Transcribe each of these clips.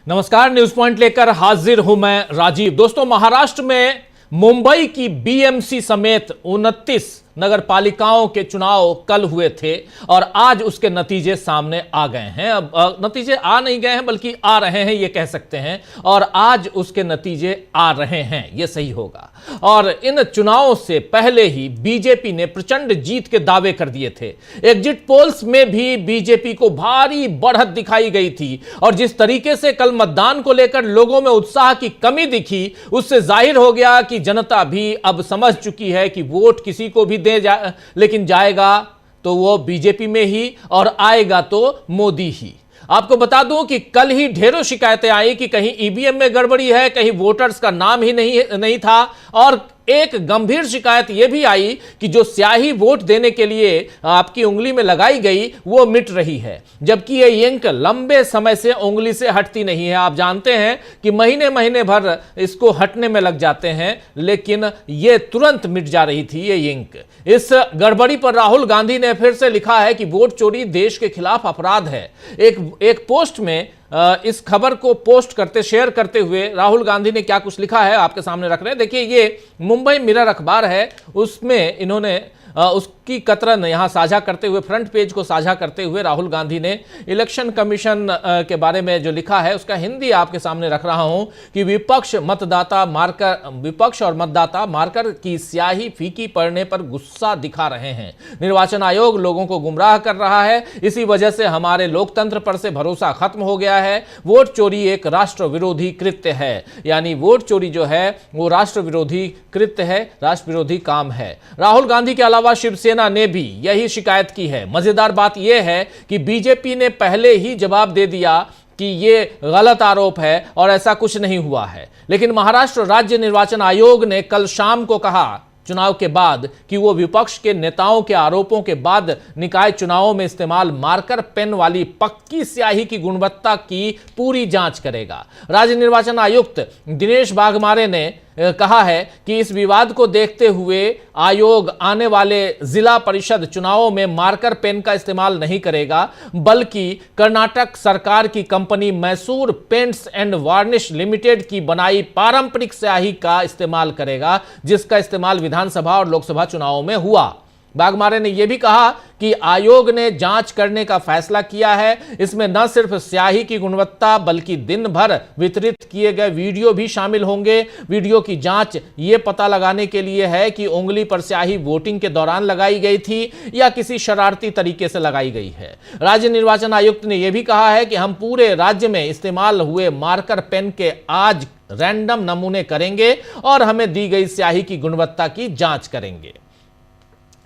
नमस्कार, news point लेकर हाजिर हूं मैं राजीव। दोस्तों, महाराष्ट्र में मुंबई की बीएमसी समेत 29 नगर पालिकाओं के चुनाव कल हुए थे और आज उसके नतीजे सामने आ गए हैं। अब नतीजे आ नहीं गए हैं बल्कि आ रहे हैं, ये कह सकते हैं। और आज उसके नतीजे आ रहे हैं, ये सही होगा। और इन चुनावों से पहले ही बीजेपी ने प्रचंड जीत के दावे कर दिए थे। एग्जिट पोल्स में भी बीजेपी को भारी बढ़त दिखाई गई थी और जिस तरीके से कल मतदान को लेकर लोगों में उत्साह की कमी दिखी, उससे जाहिर हो गया कि जनता भी अब समझ चुकी है कि वोट किसी को भी लेकिन जाएगा तो वो बीजेपी में ही और आएगा तो मोदी ही। आपको बता दूं कि कल ही ढेरों शिकायतें आई कि कहीं ईवीएम में गड़बड़ी है, कहीं वोटर्स का नाम ही नहीं था। और एक गंभीर शिकायत यह भी आई कि जो स्याही वोट देने के लिए आपकी उंगली में लगाई गई वो मिट रही है, जबकि यह इंक लंबे समय से उंगली से हटती नहीं है। आप जानते हैं कि महीने महीने भर इसको हटने में लग जाते हैं, लेकिन यह तुरंत मिट जा रही थी ये इंक। इस गड़बड़ी पर राहुल गांधी ने फिर से लिखा है कि वोट चोरी देश के खिलाफ अपराध है। एक पोस्ट में इस खबर को शेयर करते हुए राहुल गांधी ने क्या कुछ लिखा है आपके सामने रख रहे हैं। देखिए, ये मुंबई मिरर अखबार है, उसमें इन्होंने उसकी कतरन यहां साझा करते हुए, फ्रंट पेज को साझा करते हुए राहुल गांधी ने इलेक्शन कमीशन के बारे में जो लिखा है उसका हिंदी आपके सामने रख रहा हूं कि विपक्ष और मतदाता मार्कर की स्याही फीकी पड़ने पर गुस्सा दिखा रहे हैं। निर्वाचन आयोग लोगों को गुमराह कर रहा है, इसी वजह से हमारे लोकतंत्र पर से भरोसा खत्म हो गया है। वोट चोरी एक राष्ट्र विरोधी कृत्य है, यानी वोट चोरी जो है वो राष्ट्र विरोधी कृत्य है, राष्ट्र विरोधी काम है। राहुल गांधी के अलावा शिवसेना ने भी यही शिकायत की है। मजेदार बात यह है कि बीजेपी ने पहले ही जवाब दे दिया कि यह गलत आरोप है और ऐसा कुछ नहीं हुआ है, लेकिन महाराष्ट्र राज्य निर्वाचन आयोग ने कल शाम को कहा चुनाव के बाद कि वो विपक्ष के नेताओं के आरोपों के बाद निकाय चुनावों में इस्तेमाल मार्कर पेन वाली पक्की स्याही की गुणवत्ता की पूरी जांच करेगा। राज्य निर्वाचन आयुक्त दिनेश बाघमारे ने कहा है कि इस विवाद को देखते हुए आयोग आने वाले जिला परिषद चुनावों में मार्कर पेन का इस्तेमाल नहीं करेगा, बल्कि कर्नाटक सरकार की company Mysore paints and varnish limited की बनाई पारंपरिक स्याही का इस्तेमाल करेगा, जिसका इस्तेमाल विधानसभा और लोकसभा चुनावों में हुआ। बाघमारे ने यह भी कहा कि आयोग ने जांच करने का फैसला किया है। इसमें न सिर्फ स्याही की गुणवत्ता बल्कि दिन भर वितरित किए गए वीडियो भी शामिल होंगे। वीडियो की जांच ये पता लगाने के लिए है कि उंगली पर स्याही वोटिंग के दौरान लगाई गई थी या किसी शरारती तरीके से लगाई गई है। राज्य निर्वाचन आयुक्त ने यह भी कहा है कि हम पूरे राज्य में इस्तेमाल हुए मार्कर पेन के आज रैंडम नमूने करेंगे और हमें दी गई स्याही की गुणवत्ता की जांच करेंगे।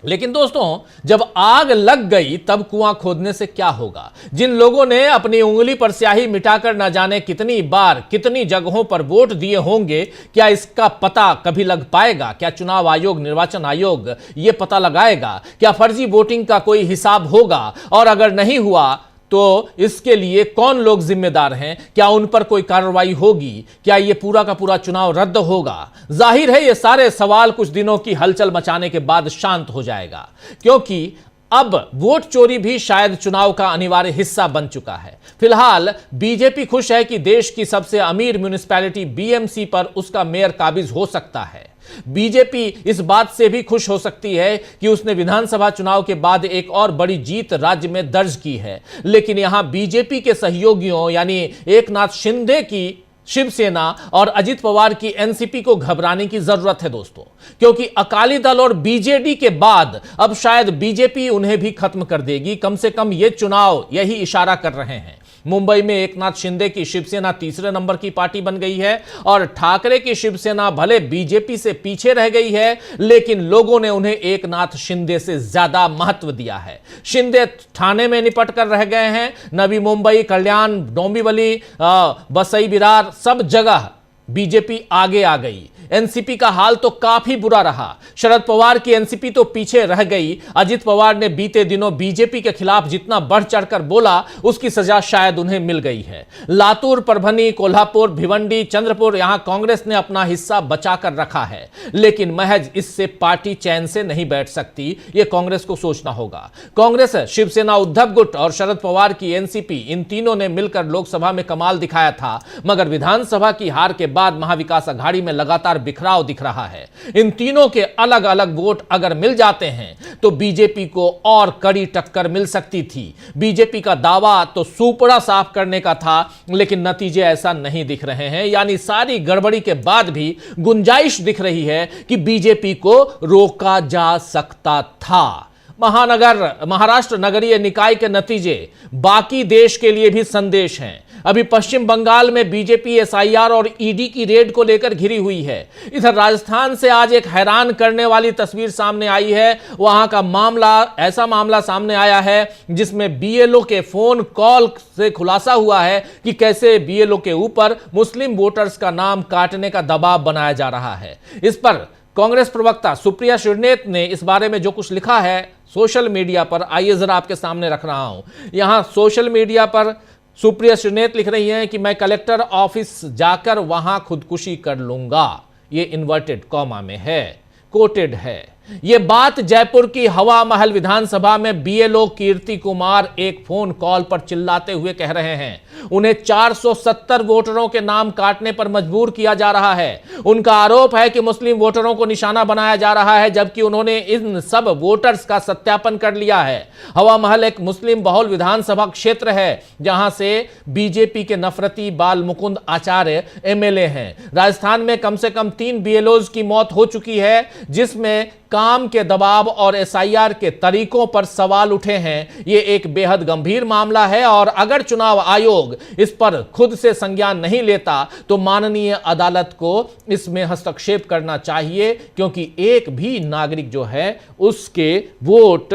लेकिन दोस्तों, जब आग लग गई तब कुआं खोदने से क्या होगा? जिन लोगों ने अपनी उंगली पर स्याही मिटाकर न जाने कितनी बार कितनी जगहों पर वोट दिए होंगे, क्या इसका पता कभी लग पाएगा? क्या चुनाव आयोग, निर्वाचन आयोग यह पता लगाएगा? क्या फर्जी वोटिंग का कोई हिसाब होगा? और अगर नहीं हुआ तो इसके लिए कौन लोग जिम्मेदार हैं? क्या उन पर कोई कार्रवाई होगी? क्या यह पूरा का पूरा चुनाव रद्द होगा? जाहिर है ये सारे सवाल कुछ दिनों की हलचल मचाने के बाद शांत हो जाएगा, क्योंकि अब वोट चोरी भी शायद चुनाव का अनिवार्य हिस्सा बन चुका है। फिलहाल बीजेपी खुश है कि देश की सबसे अमीर म्युनिसिपैलिटी बीएमसी पर उसका मेयर काबिज हो सकता है। बीजेपी इस बात से भी खुश हो सकती है कि उसने विधानसभा चुनाव के बाद एक और बड़ी जीत राज्य में दर्ज की है। लेकिन यहां बीजेपी के सहयोगियों यानी एकनाथ शिंदे की शिवसेना और अजित पवार की एनसीपी को घबराने की जरूरत है दोस्तों, क्योंकि अकाली दल और बीजेडी के बाद अब शायद बीजेपी उन्हें भी खत्म कर देगी। कम से कम ये चुनाव यही इशारा कर रहे हैं। मुंबई में एकनाथ शिंदे की शिवसेना तीसरे नंबर की पार्टी बन गई है और ठाकरे की शिवसेना भले बीजेपी से पीछे रह गई है, लेकिन लोगों ने उन्हें एकनाथ शिंदे से ज्यादा महत्व दिया है। शिंदे ठाणे में निपट कर रह गए हैं। नवी मुंबई, कल्याण, डोंबिवली, बसई, विरार सब जगह बीजेपी आगे आ गई। एनसीपी का हाल तो काफी बुरा रहा। शरद पवार की एनसीपी तो पीछे रह गई। अजित पवार ने बीते दिनों बीजेपी के खिलाफ जितना बढ़ चढ़कर बोला, उसकी सजा शायद उन्हें मिल गई है। लातूर, परभनी, कोल्हापुर, भिवंडी, चंद्रपुर, यहां कांग्रेस ने अपना हिस्सा बचाकर रखा है, लेकिन महज इससे पार्टी चैन से नहीं बैठ सकती। यह कांग्रेस को सोचना होगा। कांग्रेस, शिवसेना, उद्धव गुट और शरद पवार की एनसीपी, इन तीनों ने मिलकर लोकसभा में कमाल दिखाया था, मगर विधानसभा की हार के बाद महाविकास अघाड़ी में लगातार बिखराव दिख रहा है। इन तीनों के अलग अलग वोट अगर मिल जाते हैं तो बीजेपी को और कड़ी टक्कर मिल सकती थी। बीजेपी का दावा तो सुपड़ा साफ करने का था, लेकिन नतीजे ऐसा नहीं दिख रहे हैं। यानी सारी गड़बड़ी के बाद भी गुंजाइश दिख रही है कि बीजेपी को रोका जा सकता था। महाराष्ट्र नगरीय निकाय के नतीजे बाकी देश के लिए भी संदेश हैं। अभी पश्चिम बंगाल में बीजेपी एसआईआर और ईडी की रेड को लेकर घिरी हुई है। इधर राजस्थान से आज एक हैरान करने वाली तस्वीर सामने आई है। वहां का ऐसा मामला सामने आया है जिसमें बीएलओ के फोन कॉल से खुलासा हुआ है कि कैसे बीएलओ के ऊपर मुस्लिम वोटर्स का नाम काटने का दबाव बनाया जा रहा है। इस पर कांग्रेस प्रवक्ता सुप्रिया श्रीनेत ने इस बारे में जो कुछ लिखा है सोशल मीडिया पर, आइए जरा आपके सामने रख रहा हूं। यहां सोशल मीडिया पर सुप्रिया श्रीनेत लिख रही हैं कि मैं कलेक्टर ऑफिस जाकर वहां खुदकुशी कर लूंगा। ये इन्वर्टेड कॉमा में है, कोटेड है। यह बात जयपुर की हवा महल विधानसभा में बीएलओ कीर्ति कुमार एक फोन कॉल पर चिल्लाते हुए कह रहे हैं। उन्हें 470 वोटरों के नाम काटने पर मजबूर किया जा रहा है। उनका आरोप है कि मुस्लिम वोटरों को निशाना बनाया जा रहा है, जबकि उन्होंने इन सब वोटर्स का सत्यापन कर लिया है। हवा महल एक मुस्लिम बहुल विधानसभा क्षेत्र है, जहां से बीजेपी के नफरती बाल मुकुंद आचार्य एमएलए हैं। राजस्थान में कम से कम 3 बीएलओज की मौत हो चुकी है, जिसमें काम के दबाव और एसआईआर के तरीकों पर सवाल उठे हैं। यह एक बेहद गंभीर मामला है और अगर चुनाव आयोग इस पर खुद से संज्ञान नहीं लेता तो माननीय अदालत को इसमें हस्तक्षेप करना चाहिए, क्योंकि एक भी नागरिक जो है उसके वोट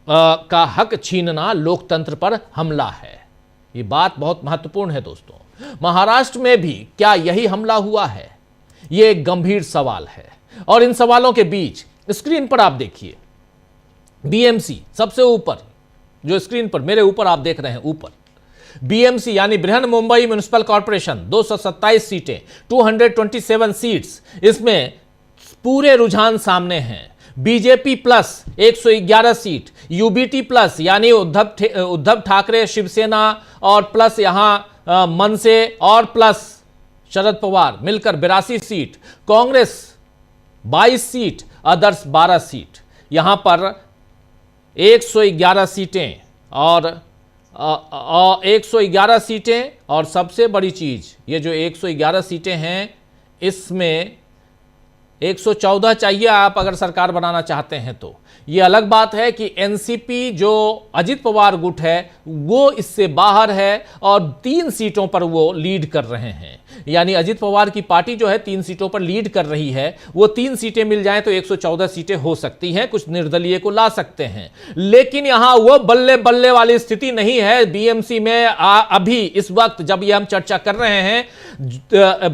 का हक छीनना लोकतंत्र पर हमला है। यह बात बहुत महत्वपूर्ण है दोस्तों। महाराष्ट्र में भी क्या यही हमला हुआ है? यह एक गंभीर सवाल है और इन सवालों के बीच स्क्रीन पर आप देखिए बीएमसी सबसे ऊपर, जो स्क्रीन पर मेरे ऊपर आप देख रहे हैं, ऊपर बीएमसी यानी बृहन मुंबई म्युनिसिपल कॉर्पोरेशन 227 सीटें, 227 सीट्स, इसमें पूरे रुझान सामने हैं। BJP plus 111 seat, UBT plus यानी उद्धव ठाकरे शिवसेना और प्लस यहां मनसे और प्लस शरद पवार मिलकर 82 seat, Congress 22 seat, others 12 seat. यहां पर 111 सीटें और 111 सीटें और सबसे बड़ी चीज, ये जो 111 सीटें हैं इसमें 114 चाहिए आप अगर सरकार बनाना चाहते हैं तो। ये अलग बात है कि एनसीपी जो अजित पवार गुट है वो इससे बाहर है और 3 सीटों पर वो लीड कर रहे हैं। यानी अजित पवार की पार्टी जो है 3 सीटों पर लीड कर रही है। वो 3 सीटें मिल जाएं तो 114 सीटें हो सकती हैं, कुछ निर्दलीय को ला सकते हैं। लेकिन यहां वो बल्ले बल्ले वाली स्थिति नहीं है बीएमसी में। अभी इस वक्त जब ये हम चर्चा कर रहे हैं,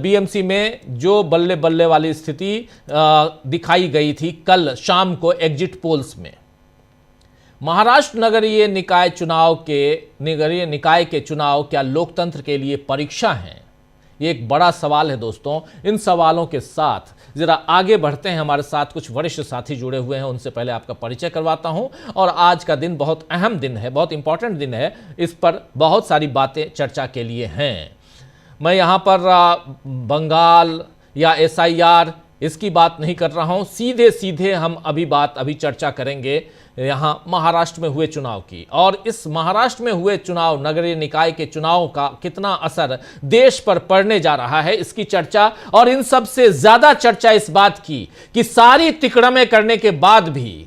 बीएमसी में जो बल्ले बल्ले वाली स्थिति दिखाई गई थी कल शाम को एग्जिट पोल्स में। महाराष्ट्र नगरीय निकाय के चुनाव क्या लोकतंत्र के लिए परीक्षा हैं? ये एक बड़ा सवाल है दोस्तों। इन सवालों के साथ जरा आगे बढ़ते हैं। हमारे साथ कुछ वरिष्ठ साथी जुड़े हुए हैं, उनसे पहले आपका परिचय करवाता हूं। और आज का दिन बहुत अहम दिन है, बहुत इंपॉर्टेंट दिन है। इस पर बहुत सारी बातें चर्चा के लिए हैं। मैं यहां पर बंगाल या एसआईआर इसकी बात नहीं कर रहा हूं, सीधे सीधे हम अभी चर्चा करेंगे यहां महाराष्ट्र में हुए चुनाव की। और इस महाराष्ट्र में हुए चुनाव, नगरीय निकाय के चुनाव का कितना असर देश पर पड़ने जा रहा है, इसकी चर्चा। और इन सब से ज्यादा चर्चा इस बात की कि सारी तिकड़में करने के बाद भी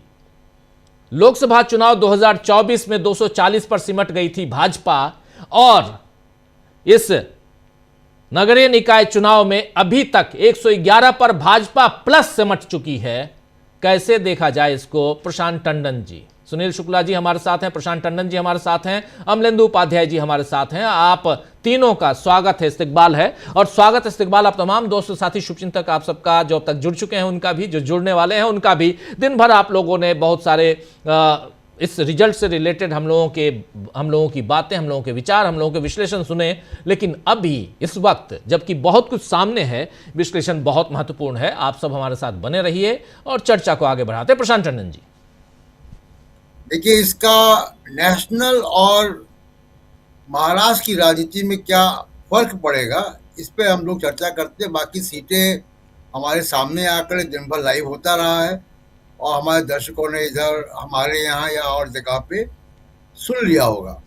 लोकसभा चुनाव 2024 में 240 पर सिमट गई थी भाजपा, और इस नगरीय निकाय चुनाव में अभी तक 111 पर भाजपा प्लस सिमट चुकी है। कैसे देखा जाए इसको, प्रशांत टंडन जी सुनील शुक्ला जी हमारे साथ हैं, प्रशांत टंडन जी हमारे साथ हैं, अमलेंदु उपाध्याय जी हमारे साथ हैं। आप तीनों का स्वागत है, इस्तकबाल है। और स्वागत इस्तकबाल आप तमाम दोस्त साथी शुभचिंतक आप सबका, जो अब तक जुड़ चुके हैं उनका भी, जो जुड़ने वाले हैं उनका भी। दिन भर आप लोगों ने बहुत सारे इस रिजल्ट से रिलेटेड हम लोगों की बातें, हम लोगों के विचार, हम लोगों के विश्लेषण सुने। लेकिन अभी इस वक्त जबकि बहुत कुछ सामने है, विश्लेषण बहुत महत्वपूर्ण है। आप सब हमारे साथ बने रहिए और चर्चा को आगे बढ़ाते। प्रशांत टंडन जी, देखिए, इसका नेशनल और महाराष्ट्र की राजनीति में क्या फर्क पड़ेगा, इस पे हम लोग चर्चा करते हैं। बाकी सीटें हमारे सामने आकर दिन भर लाइव होता रहा है और हमारे दर्शकों ने इधर हमारे यहाँ या और जगह पे सुन लिया होगा।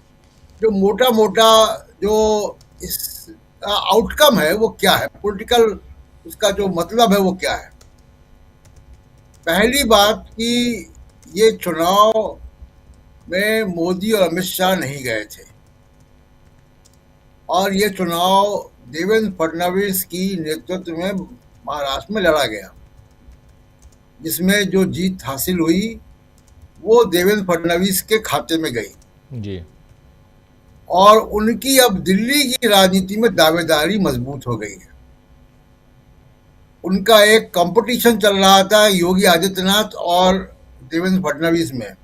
जो मोटा मोटा जो इसका आउटकम है वो क्या है, पॉलिटिकल उसका जो मतलब है वो क्या है। पहली बात कि ये चुनाव में मोदी और अमित शाह नहीं गए थे और ये चुनाव देवेंद्र फडणवीस की नेतृत्व में महाराष्ट्र में लड़ा गया, जिसमें जो जीत हासिल हुई वो देवेंद्र फडणवीस के खाते में गई जी। और उनकी अब दिल्ली की राजनीति में दावेदारी मजबूत हो गई है। उनका एक कंपटीशन चल रहा था योगी आदित्यनाथ और देवेंद्र फडणवीस में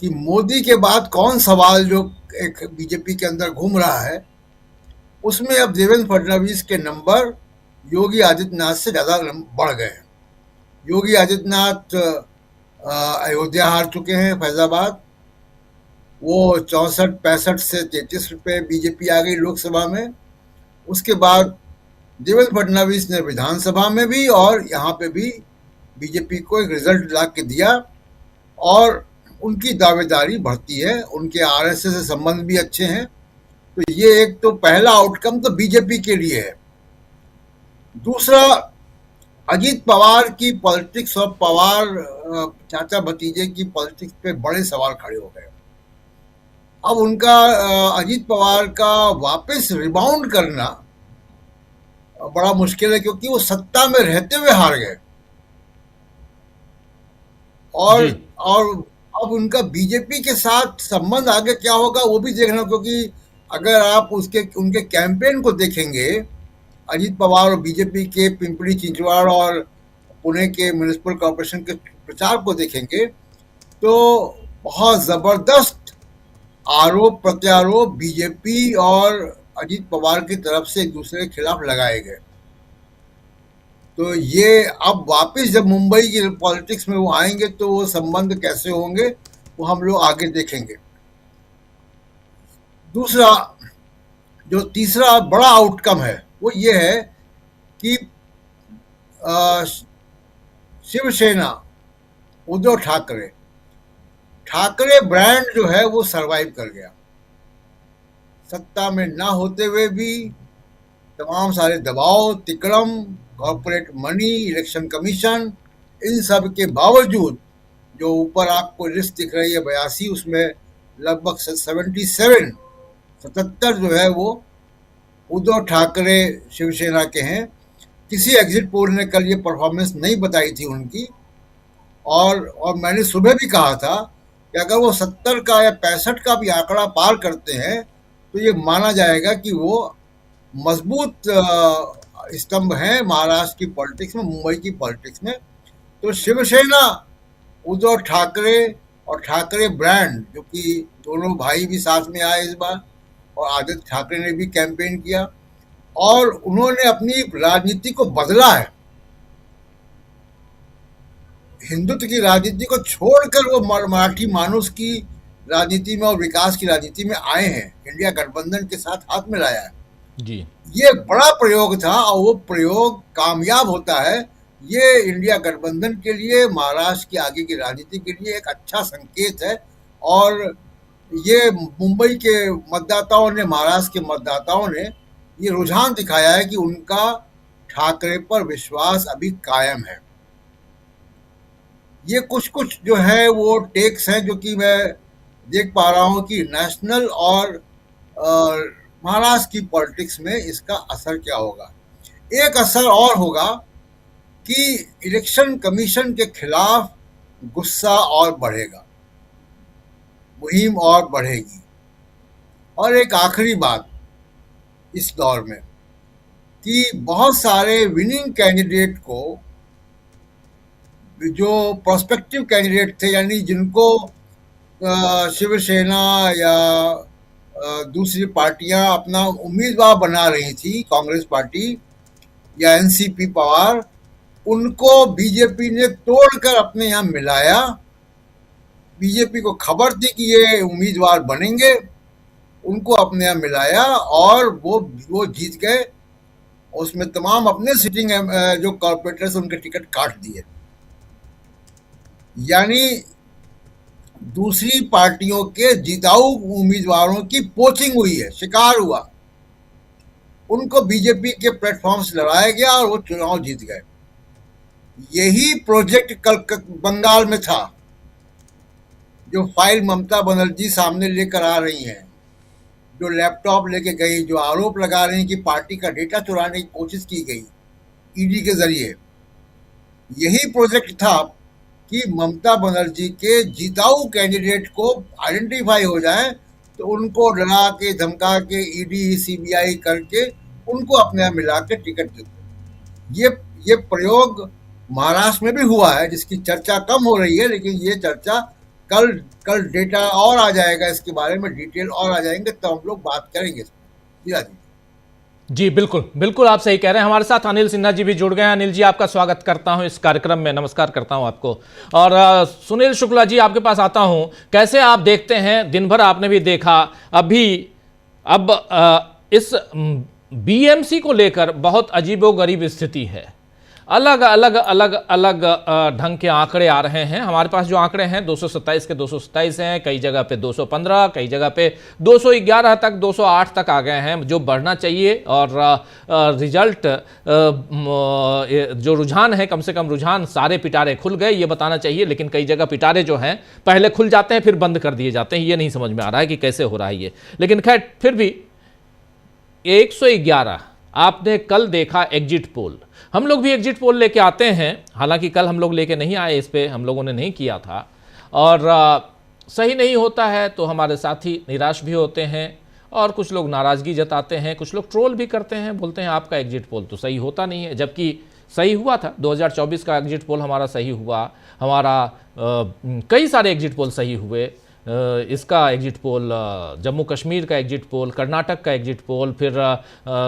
कि मोदी के बाद कौन सवाल जो एक बीजेपी के अंदर घूम रहा है, उसमें अब देवेंद्र फडणवीस के नंबर योगी आदित्यनाथ से ज़्यादा बढ़ गए हैं। योगी आदित्यनाथ अयोध्या हार चुके हैं, फैजाबाद। वो 64-65 से 33 रुपये बीजेपी आ गई लोकसभा में। उसके बाद देवेंद्र फडणवीस ने विधानसभा में भी और यहाँ पे भी बीजेपी को एक रिजल्ट ला के दिया और उनकी दावेदारी बढ़ती है। उनके आरएसएस से संबंध भी अच्छे हैं। तो ये एक तो पहला आउटकम तो बीजेपी के लिए है। दूसरा, अजीत पवार की पॉलिटिक्स और पवार चाचा भतीजे की पॉलिटिक्स पे बड़े सवाल खड़े हो गए। अब उनका अजीत पवार का वापस रिबाउंड करना बड़ा मुश्किल है, क्योंकि वो सत्ता में रहते हुए हार गए और अब उनका बीजेपी के साथ संबंध आगे क्या होगा वो भी देखना। क्योंकि अगर आप उनके कैंपेन को देखेंगे, अजीत पवार और बीजेपी के पिंपरी चिंचवाड़ और पुणे के म्युनिसिपल कॉर्पोरेशन के प्रचार को देखेंगे, तो बहुत जबरदस्त आरोप प्रत्यारोप बीजेपी और अजीत पवार की तरफ से एक दूसरे के खिलाफ लगाए गए। तो ये अब वापस जब मुंबई की पॉलिटिक्स में वो आएंगे तो वो संबंध कैसे होंगे वो हम लोग आगे देखेंगे। दूसरा, जो तीसरा बड़ा आउटकम है वो ये है कि शिवसेना, उद्धव ठाकरे ब्रांड जो है वो सरवाइव कर गया। सत्ता में ना होते हुए भी तमाम सारे दबाव, तिकड़म, कॉर्पोरेट मनी, इलेक्शन कमीशन, इन सब के बावजूद जो ऊपर आपको लिस्ट दिख रही है 82, उसमें लगभग 77 जो है वो उद्धव ठाकरे शिवसेना के हैं। किसी एग्जिट पोल ने कल ये परफॉर्मेंस नहीं बताई थी उनकी, और मैंने सुबह भी कहा था कि अगर वो 70 का या 65 का भी आंकड़ा पार करते हैं तो ये माना जाएगा कि वो मजबूत स्तंभ हैं महाराष्ट्र की पॉलिटिक्स में, मुंबई की पॉलिटिक्स में। तो शिवसेना, उद्धव ठाकरे और ठाकरे ब्रांड, जो कि दोनों भाई भी साथ में आए इस बार, और आदित्य ठाकरे ने भी कैंपेन किया और उन्होंने अपनी राजनीति को बदला है। हिंदुत्व की राजनीति को छोड़कर वो मराठी मानुस की राजनीति में और विकास की राजनीति में आए हैं, इंडिया गठबंधन के साथ हाथ में लाया है जी। ये बड़ा प्रयोग था और वो प्रयोग कामयाब होता है। ये इंडिया गठबंधन के लिए, महाराष्ट्र की आगे की राजनीति के लिए एक अच्छा संकेत है। और ये मुंबई के मतदाताओं ने, महाराष्ट्र के मतदाताओं ने ये रुझान दिखाया है कि उनका ठाकरे पर विश्वास अभी कायम है। ये कुछ जो है वो टेक्स हैं जो कि मैं देख पा रहा हूँ कि नेशनल और महाराष्ट्र की पॉलिटिक्स में इसका असर क्या होगा। एक असर और होगा कि इलेक्शन कमीशन के खिलाफ गुस्सा और बढ़ेगा। मुहिम और बढ़ेगी। और एक आखिरी बात इस दौर में कि बहुत सारे विनिंग कैंडिडेट को, जो प्रोस्पेक्टिव कैंडिडेट थे, यानी जिनको शिवसेना या दूसरी पार्टियां अपना उम्मीदवार बना रही थी, कांग्रेस पार्टी या एनसीपी पवार, उनको बीजेपी ने तोड़कर अपने यहाँ मिलाया। बीजेपी को खबर थी कि ये उम्मीदवार बनेंगे, उनको अपने यहाँ मिलाया और वो जीत गए। उसमें तमाम अपने सिटिंग जो कॉर्पोरेटर्स उनके टिकट काट दिए। यानी दूसरी पार्टियों के जिताऊ उम्मीदवारों की पोचिंग हुई है, शिकार हुआ। उनको बीजेपी के प्लेटफॉर्म से लड़ाया गया और वो चुनाव जीत गए। यही प्रोजेक्ट कल बंगाल में था, जो फाइल ममता बनर्जी सामने लेकर आ रही हैं, जो लैपटॉप लेके गई, जो आरोप लगा रही हैं कि पार्टी का डेटा चुराने की कोशिश की गई ईडी के जरिए। यही प्रोजेक्ट था कि ममता बनर्जी के जिताऊ कैंडिडेट को आइडेंटिफाई हो जाए तो उनको डरा के धमका के ईडी सीबीआई करके उनको अपने यहाँ मिला के टिकट देते। ये प्रयोग महाराष्ट्र में भी हुआ है, जिसकी चर्चा कम हो रही है, लेकिन ये चर्चा कल डेटा और आ जाएगा, इसके बारे में डिटेल और आ जाएंगे, तो हम लोग बात करेंगे इसमें। जी बिल्कुल बिल्कुल, आप सही कह रहे हैं। हमारे साथ अनिल सिन्हा जी भी जुड़ गए हैं। अनिल जी, आपका स्वागत करता हूं इस कार्यक्रम में, नमस्कार करता हूं आपको। और सुनील शुक्ला जी, आपके पास आता हूं। कैसे आप देखते हैं, दिन भर आपने भी देखा, अब इस बीएमसी को लेकर बहुत अजीबोगरीब स्थिति है। अलग अलग अलग अलग ढंग के आंकड़े आ रहे हैं। हमारे पास जो आंकड़े हैं 227 के 227 हैं, कई जगह पे 215, कई जगह पे 211 तक, 208 तक आ गए हैं, जो बढ़ना चाहिए। और रिजल्ट जो रुझान है, कम से कम रुझान, सारे पिटारे खुल गए, ये बताना चाहिए। लेकिन कई जगह पिटारे जो हैं पहले खुल जाते हैं फिर बंद कर दिए जाते हैं। ये नहीं समझ में आ रहा है कि कैसे हो रहा है ये। लेकिन खैर, फिर भी 111 आपने कल देखा एग्जिट पोल। हम लोग भी एग्जिट पोल लेके आते हैं, हालांकि कल हम लोग लेके नहीं आए, इस पे हम लोगों ने नहीं किया था। और सही नहीं होता है तो हमारे साथी निराश भी होते हैं और कुछ लोग नाराज़गी जताते हैं, कुछ लोग ट्रोल भी करते हैं, बोलते हैं आपका एग्जिट पोल तो सही होता नहीं है। जबकि सही हुआ था, 2024 का एग्जिट पोल हमारा सही हुआ, हमारा कई सारे एग्जिट पोल सही हुए। इसका एग्जिट पोल, जम्मू कश्मीर का एग्जिट पोल, कर्नाटक का एग्जिट पोल, फिर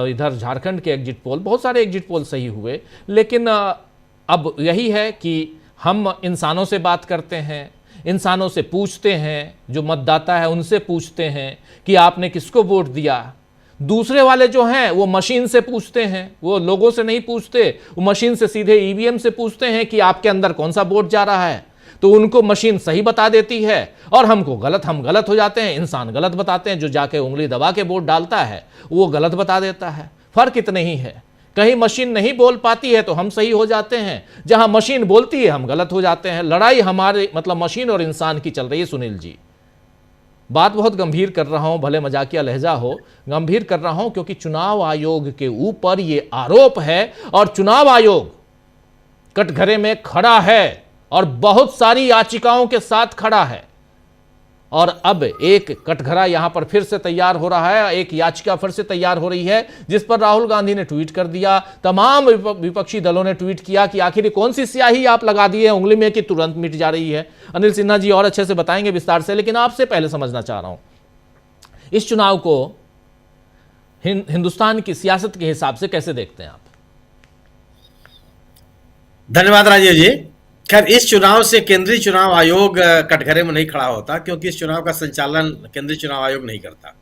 इधर झारखंड के एग्जिट पोल, बहुत सारे एग्जिट पोल सही हुए। लेकिन अब यही है कि हम इंसानों से बात करते हैं, इंसानों से पूछते हैं, जो मतदाता है उनसे पूछते हैं कि आपने किसको वोट दिया। दूसरे वाले जो हैं वो मशीन से पूछते हैं, वो लोगों से नहीं पूछते, वो मशीन से सीधे ईवीएम से पूछते हैं कि आपके अंदर कौन सा वोट जा रहा है। तो उनको मशीन सही बता देती है और हमको गलत, हम गलत हो जाते हैं, इंसान गलत बताते हैं। जो जाके उंगली दबा के वोट डालता है वो गलत बता देता है। फर्क इतना ही है, कहीं मशीन नहीं बोल पाती है तो हम सही हो जाते हैं, जहां मशीन बोलती है हम गलत हो जाते हैं। लड़ाई हमारे मतलब मशीन और इंसान की चल रही है। सुनील जी, बात बहुत गंभीर कर रहा हूं, भले मजाकिया लहजा हो, गंभीर कर रहा हूं क्योंकि चुनाव आयोग के ऊपर ये आरोप है और चुनाव आयोग कटघरे में खड़ा है और बहुत सारी याचिकाओं के साथ खड़ा है। और अब एक कटघरा यहां पर फिर से तैयार हो रहा है, एक याचिका फिर से तैयार हो रही है, जिस पर राहुल गांधी ने ट्वीट कर दिया, तमाम विपक्षी दलों ने ट्वीट किया कि आखिर कौन सी स्याही आप लगा दी है उंगली में कि तुरंत मिट जा रही है। अनिल सिन्हा जी और अच्छे से बताएंगे विस्तार से, लेकिन आपसे पहले समझना चाह रहा हूं इस चुनाव को हिंदुस्तान की सियासत के हिसाब से कैसे देखते हैं आप? धन्यवाद राजीव जी। खैर, इस चुनाव से केंद्रीय चुनाव आयोग कटघरे में नहीं खड़ा होता, क्योंकि इस चुनाव का संचालन केंद्रीय चुनाव आयोग नहीं करता,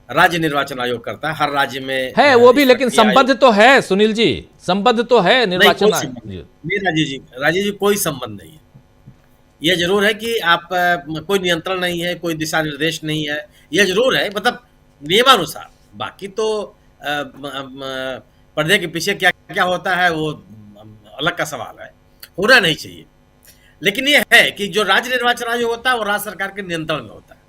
राज्य निर्वाचन आयोग करता है। हर राज्य में है वो भी, लेकिन संबद्ध तो है सुनील जी, संबद्ध तो है निर्वाचन आयोग। नहीं राजीव जी, कोई संबंध नहीं है। यह जरूर है कि आप कोई नियंत्रण नहीं है, कोई दिशा निर्देश नहीं है, यह जरूर है, मतलब नियमानुसार। बाकी तो पर्दे के पीछे क्या क्या होता है वो अलग का सवाल है, होना नहीं चाहिए। लेकिन यह है कि जो राज्य निर्वाचन आयोग होता है वो राज्य सरकार के नियंत्रण में होता है।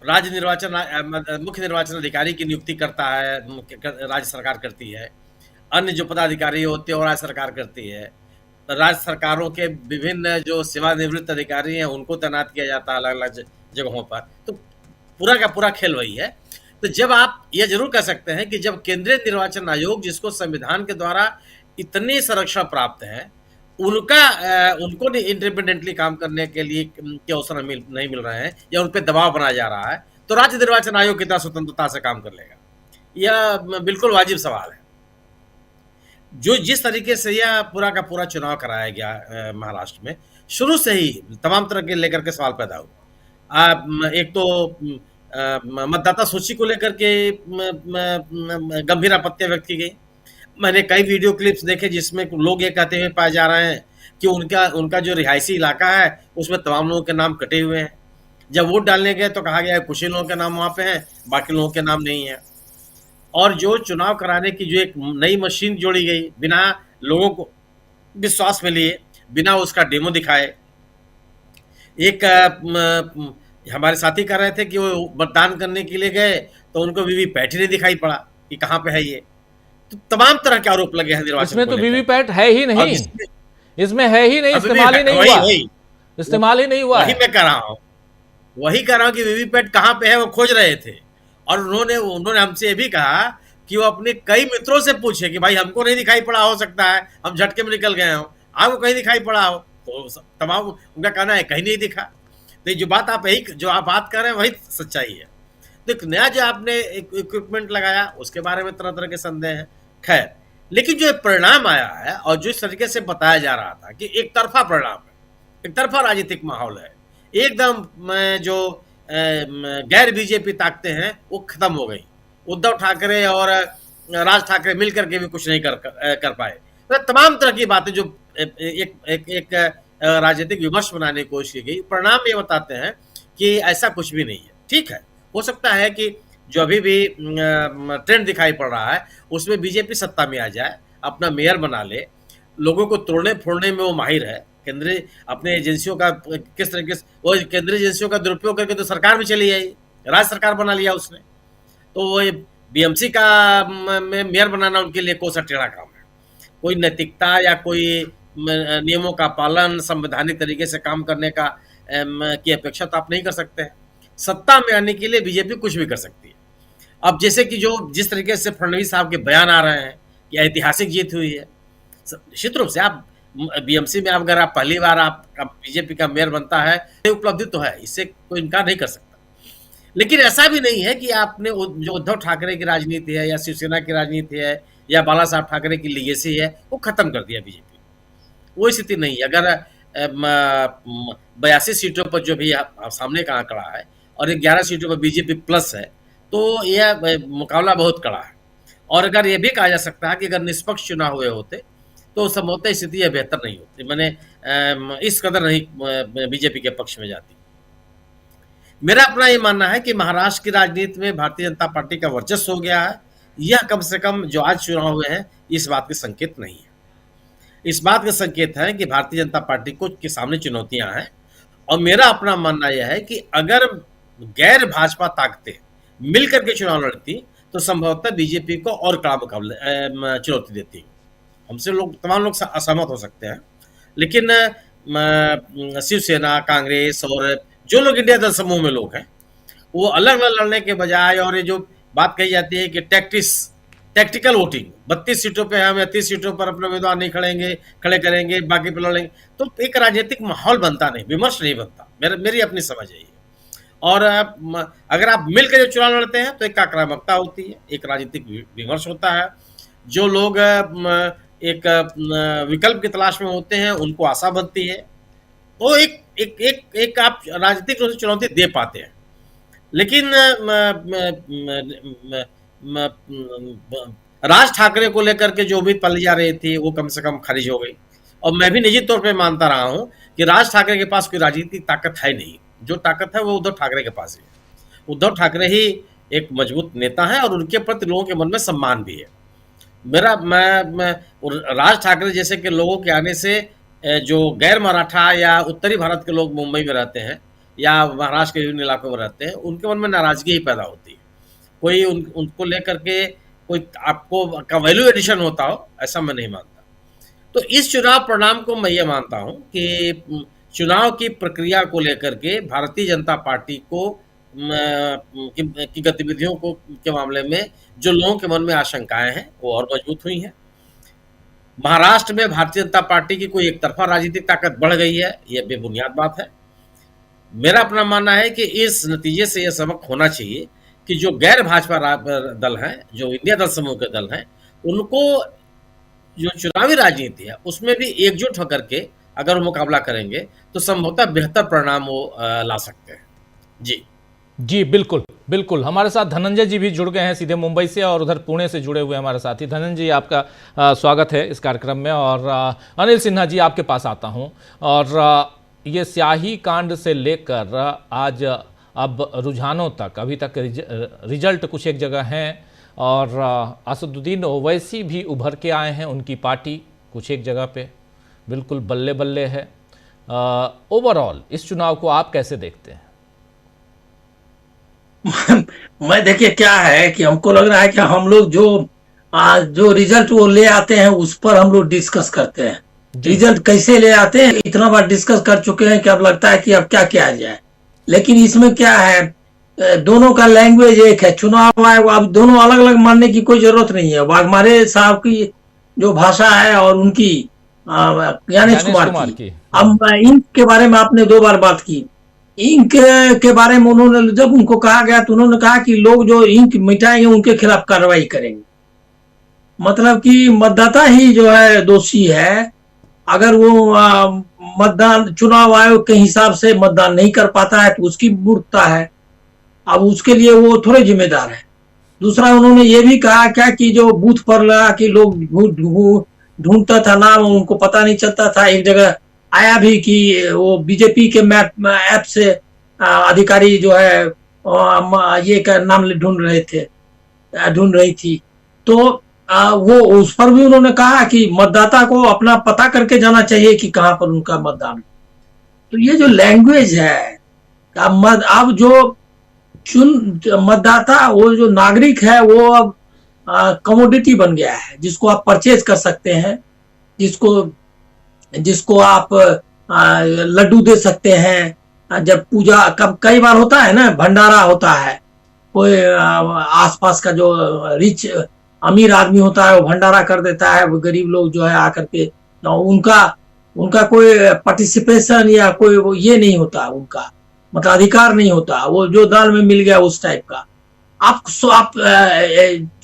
राज्य निर्वाचन मुख्य निर्वाचन अधिकारी की नियुक्ति करता है, राज्य सरकार करती है। अन्य जो पदाधिकारी होते हैं वो राज्य सरकार करती है। राज्य सरकारों के विभिन्न जो सेवानिवृत्त अधिकारी हैं उनको तैनात किया जाता है अलग अलग जगहों पर, तो पूरा का पूरा खेल वही है। तो जब आप ये जरूर कह सकते हैं कि जब केंद्रीय निर्वाचन आयोग, जिसको संविधान के द्वारा इतनी संरक्षण प्राप्त है, उनको इंडिपेंडेंटली काम करने के लिए के अवसर नहीं मिल रहे हैं या उन पर दबाव बनाया जा रहा है, तो राज्य निर्वाचन आयोग कितना स्वतंत्रता से काम कर लेगा? यह बिल्कुल वाजिब सवाल है। जो जिस तरीके से यह पूरा का पूरा चुनाव कराया गया महाराष्ट्र में, शुरू से ही तमाम तरह के लेकर के सवाल पैदा हुआ। एक तो मतदाता सूची को लेकर के गंभीर आपत्तियां व्यक्त की गई। मैंने कई वीडियो क्लिप्स देखे जिसमें लोग ये कहते हुए पाए जा रहे हैं कि उनका जो रिहायशी इलाका है उसमें तमाम लोगों के नाम कटे हुए हैं। जब वोट डालने गए तो कहा गया कुछ ही लोगों के नाम वहाँ पे हैं, बाकी लोगों के नाम नहीं है। और जो चुनाव कराने की जो एक नई मशीन जोड़ी गई, बिना लोगों को विश्वास में लिए, बिना उसका डेमो दिखाए, एक हमारे साथी कह रहे थे कि वो मतदान करने के लिए गए तो उनको वीवीपैट ही नहीं दिखाई पड़ा कि कहाँ पे है ये। तो तमाम तरह के आरोप लगे हैं निर्वाचन इसमें को तो लेकर। वीवीपैट है ही नहीं, इसमें है ही नहीं, इस्तेमाल ही नहीं हुआ, इस्तेमाल ही नहीं हुआ। वही मैं कह रहा हूँ, वही कह रहा हूँ कि वीवीपैट कहाँ पे है वो खोज रहे थे। और उन्होंने हमसे ये भी कहा कि वो अपने कई मित्रों से पूछे कि भाई हमको नहीं दिखाई पड़ा, हो सकता है हम झटके में निकल गए हो, आपको कहीं दिखाई पड़ा हो। तो तमाम उनका कहना है कहीं नहीं दिखा। तो जो आप बात कर रहे हैं वही सच्चाई है। तो एक नया जो आपने इक्विपमेंट लगाया उसके बारे में तरह तरह के संदेह हैं। खैर, लेकिन जो परिणाम आया है और जिस तरीके से बताया जा रहा था कि एक तरफा परिणाम है, एक तरफा राजनीतिक माहौल है, एकदम जो गैर बीजेपी ताकतें हैं वो खत्म हो गई। उद्धव ठाकरे और राज ठाकरे मिलकर के भी कुछ नहीं कर पाए। तो तमाम तरह की बातें जो एक राजनीतिक विमर्श बनाने की कोशिश की गई, परिणाम ये बताते हैं कि ऐसा कुछ भी नहीं है। ठीक है, हो सकता है कि जो अभी भी ट्रेंड दिखाई पड़ रहा है उसमें बीजेपी सत्ता में आ जाए, अपना मेयर बना ले, लोगों को तोड़ने फोड़ने में वो माहिर है। केंद्रीय अपने एजेंसियों का किस तरीके से वो केंद्रीय एजेंसियों का दुरुपयोग करके तो सरकार में चली आई, राज्य सरकार बना लिया उसने। तो वो बीएमसी का मेयर बनाना उनके लिए कौन सा टेढ़ा काम है? कोई नैतिकता या कोई नियमों का पालन, संवैधानिक तरीके से काम करने का की अपेक्षा तो आप नहीं कर सकते हैं। सत्ता में आने के लिए बीजेपी कुछ भी कर सकती है। अब जैसे कि जिस तरीके से फडणवीस साहब के बयान आ रहे हैं कि ऐतिहासिक जीत हुई है, निश्चित रूप से आप बीएमसी में अगर आप पहली बार आप बीजेपी का मेयर बनता है, उपलब्धि तो है, इससे कोई इनकार नहीं कर सकता। लेकिन ऐसा भी नहीं है कि आपने जो उद्धव ठाकरे की राजनीति है या शिवसेना की राजनीति है या बाला साहब ठाकरे की लीगेसी है वो खत्म कर दिया बीजेपी। वो स्थिति नहीं है। अगर 82 सीटों पर जो भी आप सामने का आंकड़ा है और 11 सीटों पर बीजेपी प्लस है, तो यह मुकाबला बहुत कड़ा है। और अगर ये भी कहा जा सकता है कि अगर निष्पक्ष चुनाव हुए होते तो संभवतः स्थिति यह बेहतर नहीं होती, मैंने इस कदर नहीं बीजेपी के पक्ष में जाती। मेरा अपना ये मानना है कि महाराष्ट्र की राजनीति में भारतीय जनता पार्टी का वर्चस्व हो गया है। यह कम से कम जो आज चुनाव हुए हैं इस बात के संकेत नहीं है। इस बात का संकेत है कि भारतीय जनता पार्टी को के सामने चुनौतियां हैं। और मेरा अपना मानना यह है कि अगर गैर भाजपा ताकतें मिलकर के चुनाव लड़ती तो संभवतः बीजेपी को और कड़ा मुकाबले चुनौती देती। हमसे तमाम लोग असहमत हो सकते हैं, लेकिन शिवसेना, कांग्रेस और जो लोग इंडिया दल समूह में लोग हैं वो अलग अलग लड़ने के बजाय, और ये जो बात कही जाती है कि टैक्टिकल वोटिंग, 32 सीटों पे हम 30 सीटों पर अपने उम्मीदवार नहीं खड़े करेंगे, बाकी पे लड़ेंगे, तो एक राजनीतिक माहौल बनता नहीं, विमर्श नहीं बनता। मेरी अपनी समझ है ये। और अगर आप मिलकर जो चुनाव लड़ते हैं तो एक आक्रामकता होती है, एक राजनीतिक विमर्श होता है। जो लोग एक विकल्प की तलाश में होते हैं उनको आशा बनती है, तो एक आप राजनीतिक रूप से चुनौती दे पाते हैं। लेकिन राज ठाकरे को लेकर के जो उम्मीद पाली जा रही थी वो कम से कम खारिज हो गई। और मैं भी निजी तौर पे मानता रहा हूं कि राज ठाकरे के पास कोई राजनीतिक ताकत है नहीं। जो ताकत है वो उद्धव ठाकरे के पास है। उद्धव ठाकरे ही एक मजबूत नेता है और उनके प्रति लोगों के मन में सम्मान भी है। मैं राज ठाकरे जैसे के लोगों के आने से जो गैर मराठा या उत्तरी भारत के लोग मुंबई में रहते हैं या महाराष्ट्र के विभिन्न इलाकों में रहते हैं, उनके मन में नाराजगी ही पैदा होती है। कोई उनको लेकर के कोई आपको का वैल्यू एडिशन होता हो, ऐसा मैं नहीं मानता। तो इस चुनाव परिणाम को मैं ये मानता हूँ कि चुनाव की प्रक्रिया को लेकर के भारतीय जनता पार्टी को की गतिविधियों को के मामले में जो लोगों के मन में आशंकाएं हैं वो और मजबूत हुई हैं। महाराष्ट्र में भारतीय जनता पार्टी की कोई एक तरफा राजनीतिक ताकत बढ़ गई है, यह बेबुनियाद बात है। मेरा अपना मानना है कि इस नतीजे से यह सबक होना चाहिए कि जो गैर भाजपा दल हैं, जो इंडिया दल समूह के दल हैं, उनको जो चुनावी राजनीति है उसमें भी एकजुट होकर के अगर वो मुकाबला करेंगे तो संभवतः बेहतर परिणाम वो ला सकते हैं। जी जी बिल्कुल बिल्कुल। हमारे साथ धनंजय जी भी जुड़ गए हैं सीधे मुंबई से, और उधर पुणे से जुड़े हुए हमारे साथी। धनंजय जी, आपका स्वागत है इस कार्यक्रम में। और अनिल सिन्हा जी, आपके पास आता हूं। और ये स्याही कांड से लेकर आज अब रुझानों तक, अभी तक रिजल्ट कुछ एक जगह हैं, और असदुद्दीन ओवैसी भी उभर के आए हैं, उनकी पार्टी कुछ एक जगह पे बिल्कुल बल्ले बल्ले है। ओवरऑल इस चुनाव को आप कैसे देखते हैं? मैं देखिए क्या है कि हमको लग रहा है कि हम लोग जो रिजल्ट वो ले आते हैं उस पर हम लोग डिस्कस करते हैं। रिजल्ट कैसे ले आते हैं इतना बार डिस्कस कर चुके हैं कि अब लगता है कि अब क्या किया जाए। लेकिन इसमें क्या है, दोनों का लैंग्वेज एक है। चुनाव आयोग, अब दोनों अलग अलग मानने की कोई जरूरत नहीं है। वाघमारे साहब की जो भाषा है और उनकी ज्ञानेश कुमार की। अब इंक के बारे में आपने 2 बार बात की। इंक के बारे में उन्होंने, जब उनको कहा गया तो उन्होंने कहा कि लोग जो इंक मिटाएंगे उनके खिलाफ कार्रवाई करेंगे। मतलब कि मतदाता ही जो है दोषी है। अगर वो मतदान चुनाव आयोग के हिसाब से मतदान नहीं कर पाता है तो उसकी मूर्खता है। अब उसके लिए वो थोड़े जिम्मेदार है। दूसरा, उन्होंने ये भी कहा क्या कि जो बूथ पर लगा कि लोग ढूंढता था नाम, उनको पता नहीं चलता था। एक जगह आया भी कि वो बीजेपी के मैप ऐप से अधिकारी जो है ये का नाम ढूंढ रही थी। तो वो उस पर भी उन्होंने कहा कि मतदाता को अपना पता करके जाना चाहिए कि कहाँ पर उनका मतदान। तो ये जो लैंग्वेज है, अब जो मतदाता, वो जो नागरिक है, वो अब कमोडिटी बन गया है जिसको आप परचेज कर सकते हैं, जिसको आप लड्डू दे सकते हैं। जब पूजा कई बार होता है ना, भंडारा होता है, कोई आसपास का जो रिच अमीर आदमी होता है वो भंडारा कर देता है, वो गरीब लोग जो है आकर के उनका कोई पार्टिसिपेशन या कोई ये नहीं होता, उनका मतलब अधिकार नहीं होता। वो जो दाल में मिल गया उस टाइप का। आप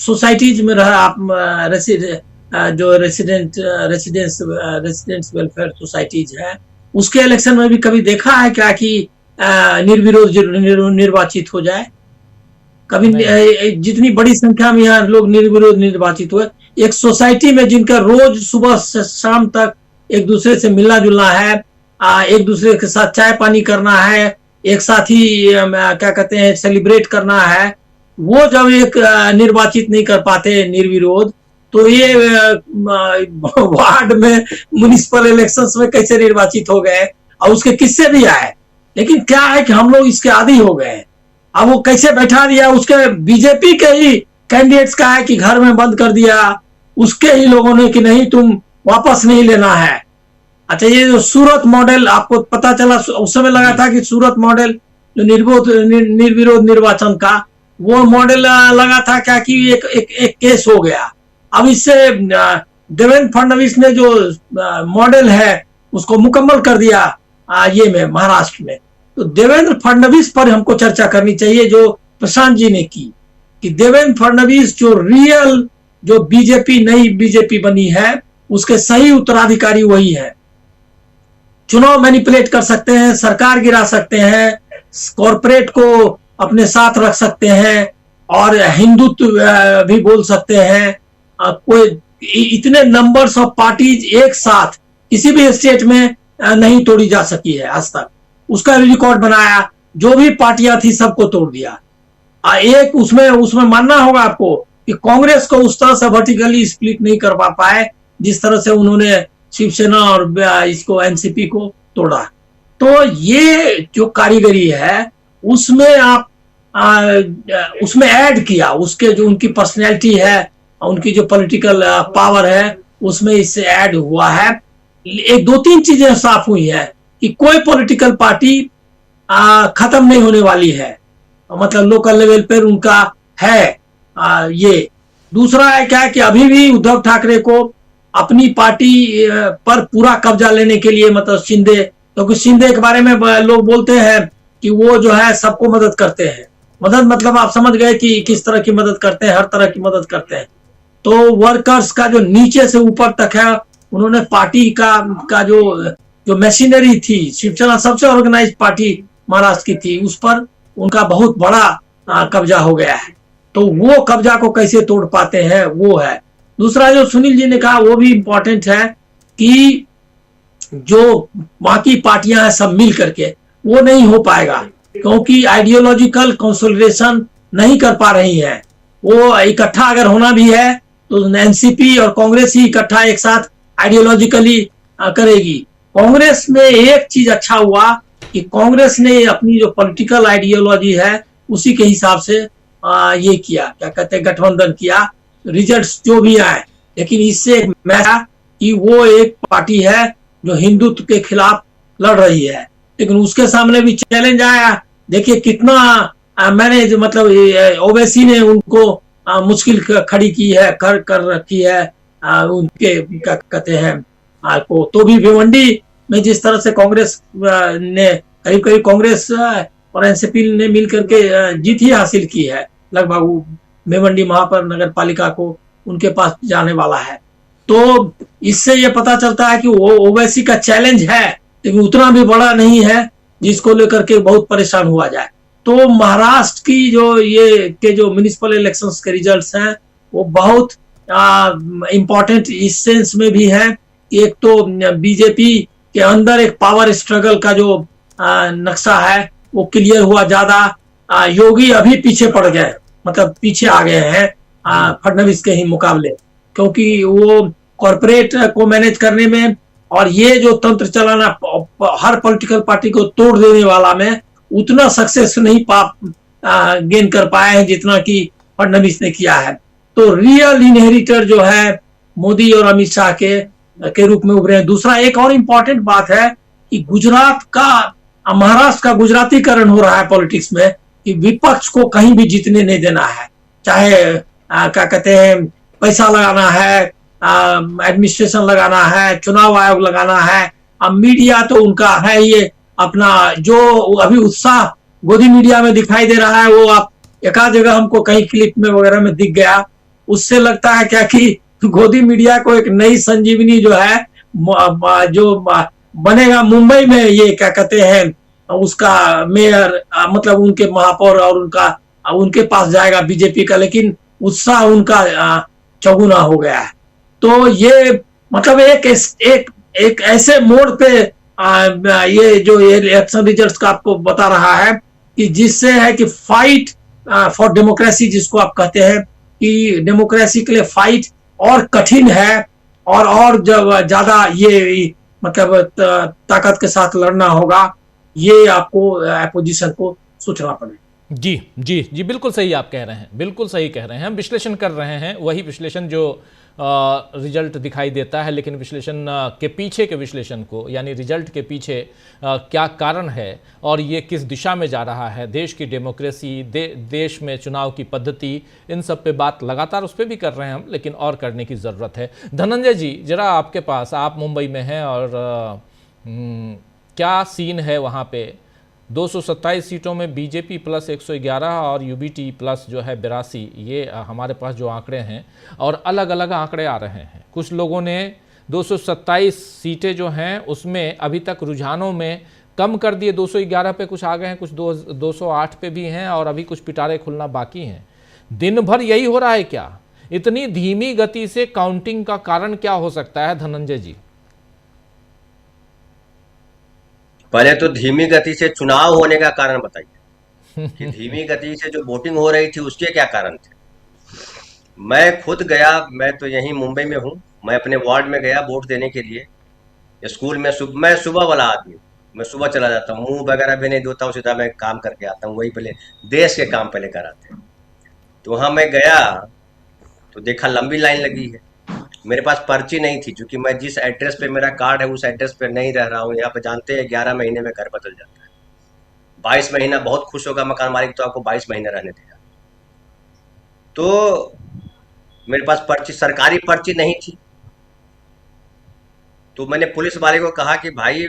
सोसाइटीज में आप जो रेसिडेंस वेलफेयर सोसाइटीज है, उसके इलेक्शन में भी कभी देखा है क्या कि निर्विरोध निर्वाचित हो जाए? कभी जितनी बड़ी संख्या में यहाँ लोग निर्विरोध निर्वाचित हुए। एक सोसाइटी में जिनका रोज सुबह से शाम तक एक दूसरे से मिलना जुलना है, एक दूसरे के साथ चाय पानी करना है, एक साथ ही क्या कहते हैं सेलिब्रेट करना है, वो जब एक निर्वाचित नहीं कर पाते निर्विरोध, तो ये वार्ड में म्युनिसिपल इलेक्शंस में कैसे निर्वाचित हो गए? और उसके किस्से भी आए। लेकिन क्या है कि हम लोग इसके आदी हो गए। अब वो कैसे बैठा दिया, उसके बीजेपी के ही कैंडिडेट्स का है कि घर में बंद कर दिया, उसके ही लोगों ने कि नहीं तुम वापस नहीं लेना है। अच्छा, ये जो सूरत मॉडल आपको पता चला, उस समय लगा था कि सूरत मॉडल जो निर्विरोध निर्वाचन का, वो मॉडल लगा था क्या कि एक केस हो गया। अब इससे देवेंद्र फडणवीस ने जो मॉडल है उसको मुकम्मल कर दिया ये में महाराष्ट्र में। तो देवेंद्र फडणवीस पर हमको चर्चा करनी चाहिए जो प्रशांत जी ने की, कि देवेंद्र फडणवीस जो रियल जो बीजेपी नई बीजेपी बनी है उसके सही उत्तराधिकारी वही है। चुनाव मैनिपुलेट कर सकते हैं, सरकार गिरा सकते हैं, कॉरपोरेट को अपने साथ रख सकते हैं और हिंदुत्व भी बोल सकते हैं। कोई इतने नंबर्स ऑफ पार्टीज एक साथ किसी भी स्टेट में नहीं तोड़ी जा सकी है आज तक। उसका रिकॉर्ड बनाया, जो भी पार्टियां थी सबको तोड़ दिया। एक उसमें मानना होगा आपको कि कांग्रेस को उस तरह से वर्टिकली स्प्लिट नहीं कर पाए जिस तरह से उन्होंने शिवसेना और इसको एनसीपी को तोड़ा। तो ये जो कारीगरी है उसमें आप उसमें ऐड किया, उसके जो उनकी पर्सनैलिटी है, उनकी जो पॉलिटिकल पावर है उसमें इससे ऐड हुआ है। एक 2-3 चीजें साफ हुई है। कि कोई पॉलिटिकल पार्टी खत्म नहीं होने वाली है, मतलब लोकल लेवल पर उनका है ये। दूसरा है क्या कि अभी भी उद्धव ठाकरे को अपनी पार्टी पर पूरा कब्जा लेने के लिए, मतलब शिंदे, क्योंकि शिंदे के बारे में लोग बोलते हैं कि वो जो है सबको मदद करते हैं। मदद मतलब आप समझ गए कि किस तरह की मदद करते हैं, हर तरह की मदद करते हैं। तो वर्कर्स का जो नीचे से ऊपर तक है, उन्होंने पार्टी का जो मशीनरी थी, शिवसेना सबसे ऑर्गेनाइज पार्टी महाराष्ट्र की थी, उस पर उनका बहुत बड़ा कब्जा हो गया है। तो वो कब्जा को कैसे तोड़ पाते हैं, वो है। दूसरा जो सुनील जी ने कहा वो भी इंपॉर्टेंट है कि जो बाकी पार्टियां हैं सब मिल करके, वो नहीं हो पाएगा, क्योंकि आइडियोलॉजिकल कंसोलिडेशन नहीं कर पा रही है। वो इकट्ठा अगर होना भी है तो एनसीपी और कांग्रेस ही इकट्ठा एक साथ आइडियोलॉजिकली करेगी। कांग्रेस में एक चीज अच्छा हुआ कि कांग्रेस ने अपनी जो पॉलिटिकल आइडियोलॉजी है उसी के हिसाब से ये किया, क्या कहते हैं, गठबंधन किया, रिजल्ट्स जो भी आए। लेकिन इससे मैं कि वो एक पार्टी है जो हिंदुत्व के खिलाफ लड़ रही है, लेकिन उसके सामने भी चैलेंज आया। देखिए कितना मैंने जो मतलब ओवैसी ने उनको मुश्किल खड़ी की है, कर रखी है उनके, क्या कहते हैं, को। तो भी भिवंडी में जिस तरह से कांग्रेस ने करीब करीब कांग्रेस और एनसीपी ने मिल करके जीत ही हासिल की है, लगभग भिवंडी महापौर नगर पालिका को उनके पास जाने वाला है। तो इससे ये पता चलता है कि वो ओवैसी का चैलेंज है, लेकिन उतना भी बड़ा नहीं है जिसको लेकर के बहुत परेशान हुआ जाए। तो महाराष्ट्र की जो म्युनिसिपल इलेक्शंस के रिजल्ट्स हैं वो बहुत इंपॉर्टेंट इस सेंस में भी है। एक तो बीजेपी के अंदर एक पावर स्ट्रगल का जो नक्शा है वो क्लियर हुआ। ज्यादा योगी अभी पीछे पड़ गए, मतलब पीछे आ गए हैं फडणवीस के ही मुकाबले, क्योंकि वो कॉर्पोरेट को मैनेज करने में और ये जो तंत्र चलाना हर पॉलिटिकल पार्टी को तोड़ देने वाला में उतना सक्सेस नहीं गेन कर पाए हैं जितना कि फडणवीस ने किया है। तो रियल इनहेरिटर जो है मोदी और अमित शाह के रूप में उभरे हैं। दूसरा एक और इम्पोर्टेंट बात है कि गुजरात का, महाराष्ट्र का गुजरातीकरण हो रहा है पॉलिटिक्स में, कि विपक्ष को कहीं भी जीतने नहीं देना है, चाहे क्या कहते हैं, पैसा लगाना है, एडमिनिस्ट्रेशन लगाना है, चुनाव आयोग लगाना है। अब मीडिया तो उनका है ये अपना, जो अभी उत्साह गोदी मीडिया में दिखाई दे रहा है वो आप एक आध जगह हमको कहीं क्लिप में वगैरह में दिख गया। उससे लगता है क्या कि गोदी मीडिया को एक नई संजीवनी जो है जो बनेगा मुंबई में, ये क्या कहते हैं उसका मेयर, मतलब उनके महापौर और उनके पास जाएगा बीजेपी का, लेकिन उत्साह उनका चौगुना हो गया है। तो ये मतलब एक ऐसे मोड़ पे ये जो इलेक्शन रिजल्ट्स का आपको बता रहा है कि जिससे है कि फाइट फॉर डेमोक्रेसी, जिसको आप कहते हैं कि डेमोक्रेसी के लिए फाइट और कठिन है, और जब ज्यादा ये मतलब ताकत के साथ लड़ना होगा, ये आपको अपोजिशन को सोचना पड़ेगा। जी जी जी, बिल्कुल सही आप कह रहे हैं, बिल्कुल सही कह रहे हैं। हम विश्लेषण कर रहे हैं वही विश्लेषण जो रिजल्ट दिखाई देता है, लेकिन विश्लेषण के पीछे के विश्लेषण को, यानी रिजल्ट के पीछे क्या कारण है और ये किस दिशा में जा रहा है, देश की डेमोक्रेसी, देश में चुनाव की पद्धति, इन सब पे बात लगातार उस पर भी कर रहे हैं हम, लेकिन और करने की ज़रूरत है। धनंजय जी, जरा आपके पास, आप मुंबई में हैं और क्या सीन है वहाँ पे? 227 सीटों में बीजेपी प्लस 111 और यूबीटी प्लस जो है 82, ये हमारे पास जो आंकड़े हैं, और अलग अलग आंकड़े आ रहे हैं। कुछ लोगों ने 227 सीटें जो हैं उसमें अभी तक रुझानों में कम कर दिए, 211 पे कुछ आ गए हैं, कुछ 208 पे भी हैं, और अभी कुछ पिटारे खुलना बाकी हैं। दिन भर यही हो रहा है क्या? इतनी धीमी गति से काउंटिंग का कारण क्या हो सकता है धनंजय जी? पहले तो धीमी गति से चुनाव होने का कारण बताइए कि धीमी गति से जो वोटिंग हो रही थी उसके क्या कारण थे। मैं खुद गया, मैं तो यहीं मुंबई में हूँ, मैं अपने वार्ड में गया वोट देने के लिए। स्कूल में मैं सुबह वाला आदमी, मैं सुबह चला जाता हूँ, मुंह वगैरह भी नहीं धोता हूँ, सीधा मैं काम करके आता हूँ, वही पहले देश के काम पहले कराते हैं। तो वहाँ मैं गया तो देखा लंबी लाइन लगी है, मेरे पास पर्ची नहीं थी, क्योंकि मैं जिस एड्रेस पे मेरा कार्ड है उस एड्रेस पे नहीं रह रहा हूँ। यहाँ पे जानते हैं 11 महीने में घर बदल जाता है। 22 महीना बहुत खुश होगा मकान मालिक तो आपको 22 महीने रहने देगा। तो मेरे पास पर्ची, सरकारी पर्ची नहीं थी। तो मैंने पुलिस वाले को कहा कि भाई